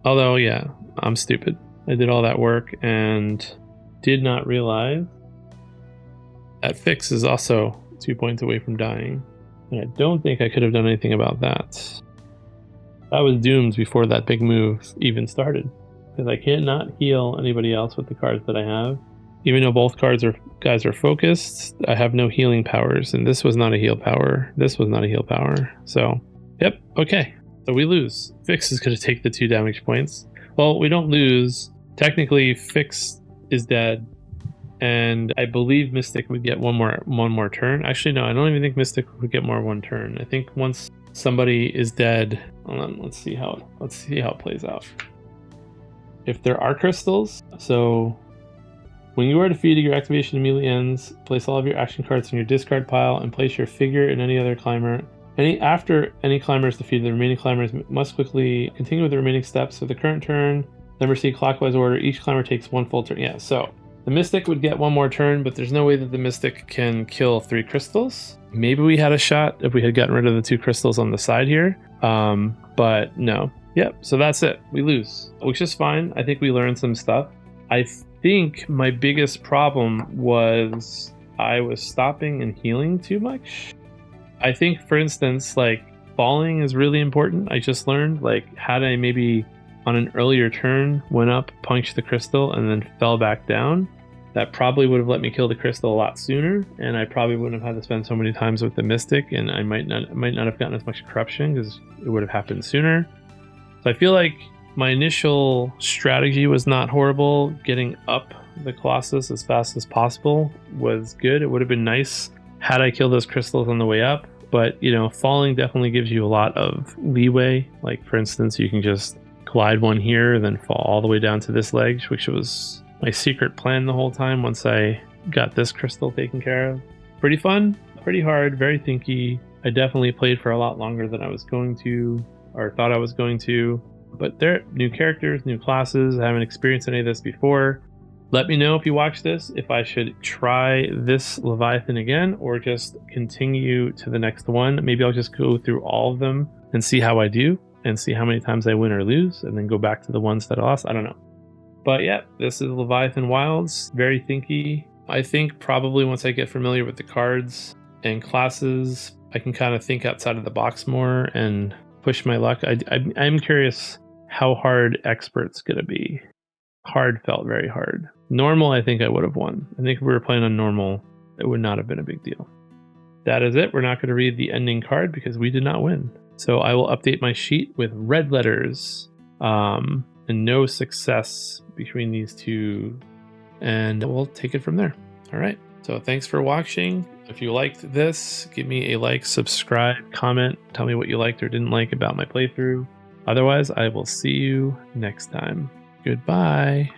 Although, yeah, I'm stupid. I did all that work and did not realize that Fix is also 2 points away from dying. And I don't think I could have done anything about that. I was doomed before that big move even started, because I cannot heal anybody else with the cards that I have. Even though both guys are focused, I have no healing powers, and this was not a heal power. This was not a heal power. So Yep, okay. So we lose. Fix is going to take the 2 damage points. Well, we don't lose. Technically, Fix is dead. And I believe Mystic would get one more turn. Actually, no, I don't even think Mystic would get more one turn. I think once somebody is dead, hold on, let's see how it plays out. If there are crystals, so when you are defeated, your activation immediately ends. Place all of your action cards in your discard pile and place your figure in any other climber. After any climber is defeated, the remaining climbers must quickly continue with the remaining steps. So the current turn, then proceed clockwise order. Each climber takes 1 full turn. Yeah, so the Mystic would get 1 more turn, but there's no way that the Mystic can kill 3 crystals. Maybe we had a shot if we had gotten rid of the 2 crystals on the side here, but no. Yep, so that's it. We lose, which is fine. I think we learned some stuff. I think my biggest problem was I was stopping and healing too much. I think, for instance, like falling is really important. I just learned, like, had I maybe on an earlier turn went up, punched the crystal, and then fell back down, that probably would have let me kill the crystal a lot sooner, and I probably wouldn't have had to spend so many times with the Mystic, and I might not have gotten as much corruption because it would have happened sooner. So I feel like my initial strategy was not horrible. Getting up the Colossus as fast as possible was good. It would have been nice had I killed those crystals on the way up, but you know, falling definitely gives you a lot of leeway. Like, for instance, you can just glide one here, then fall all the way down to this ledge, which was my secret plan the whole time once I got this crystal taken care of. Pretty fun, pretty hard, very thinky. I definitely played for a lot longer than I was going to, or thought I was going to, but they're new characters, new classes. I haven't experienced any of this before. Let me know if you watch this, if I should try this Leviathan again or just continue to the next one. Maybe I'll just go through all of them and see how I do and see how many times I win or lose and then go back to the ones that I lost. I don't know. But yeah, this is Leviathan Wilds. Very thinky. I think probably once I get familiar with the cards and classes, I can kind of think outside of the box more and push my luck. I'm curious how hard Expert's going to be. Hard felt very hard. Normal, I think I would have won. I think if we were playing on normal, it would not have been a big deal. That is it. We're not going to read the ending card because we did not win. So I will update my sheet with red letters and no success between these two, and we'll take it from there. All right. So thanks for watching. If you liked this, give me a like, subscribe, comment, tell me what you liked or didn't like about my playthrough. Otherwise, I will see you next time. Goodbye.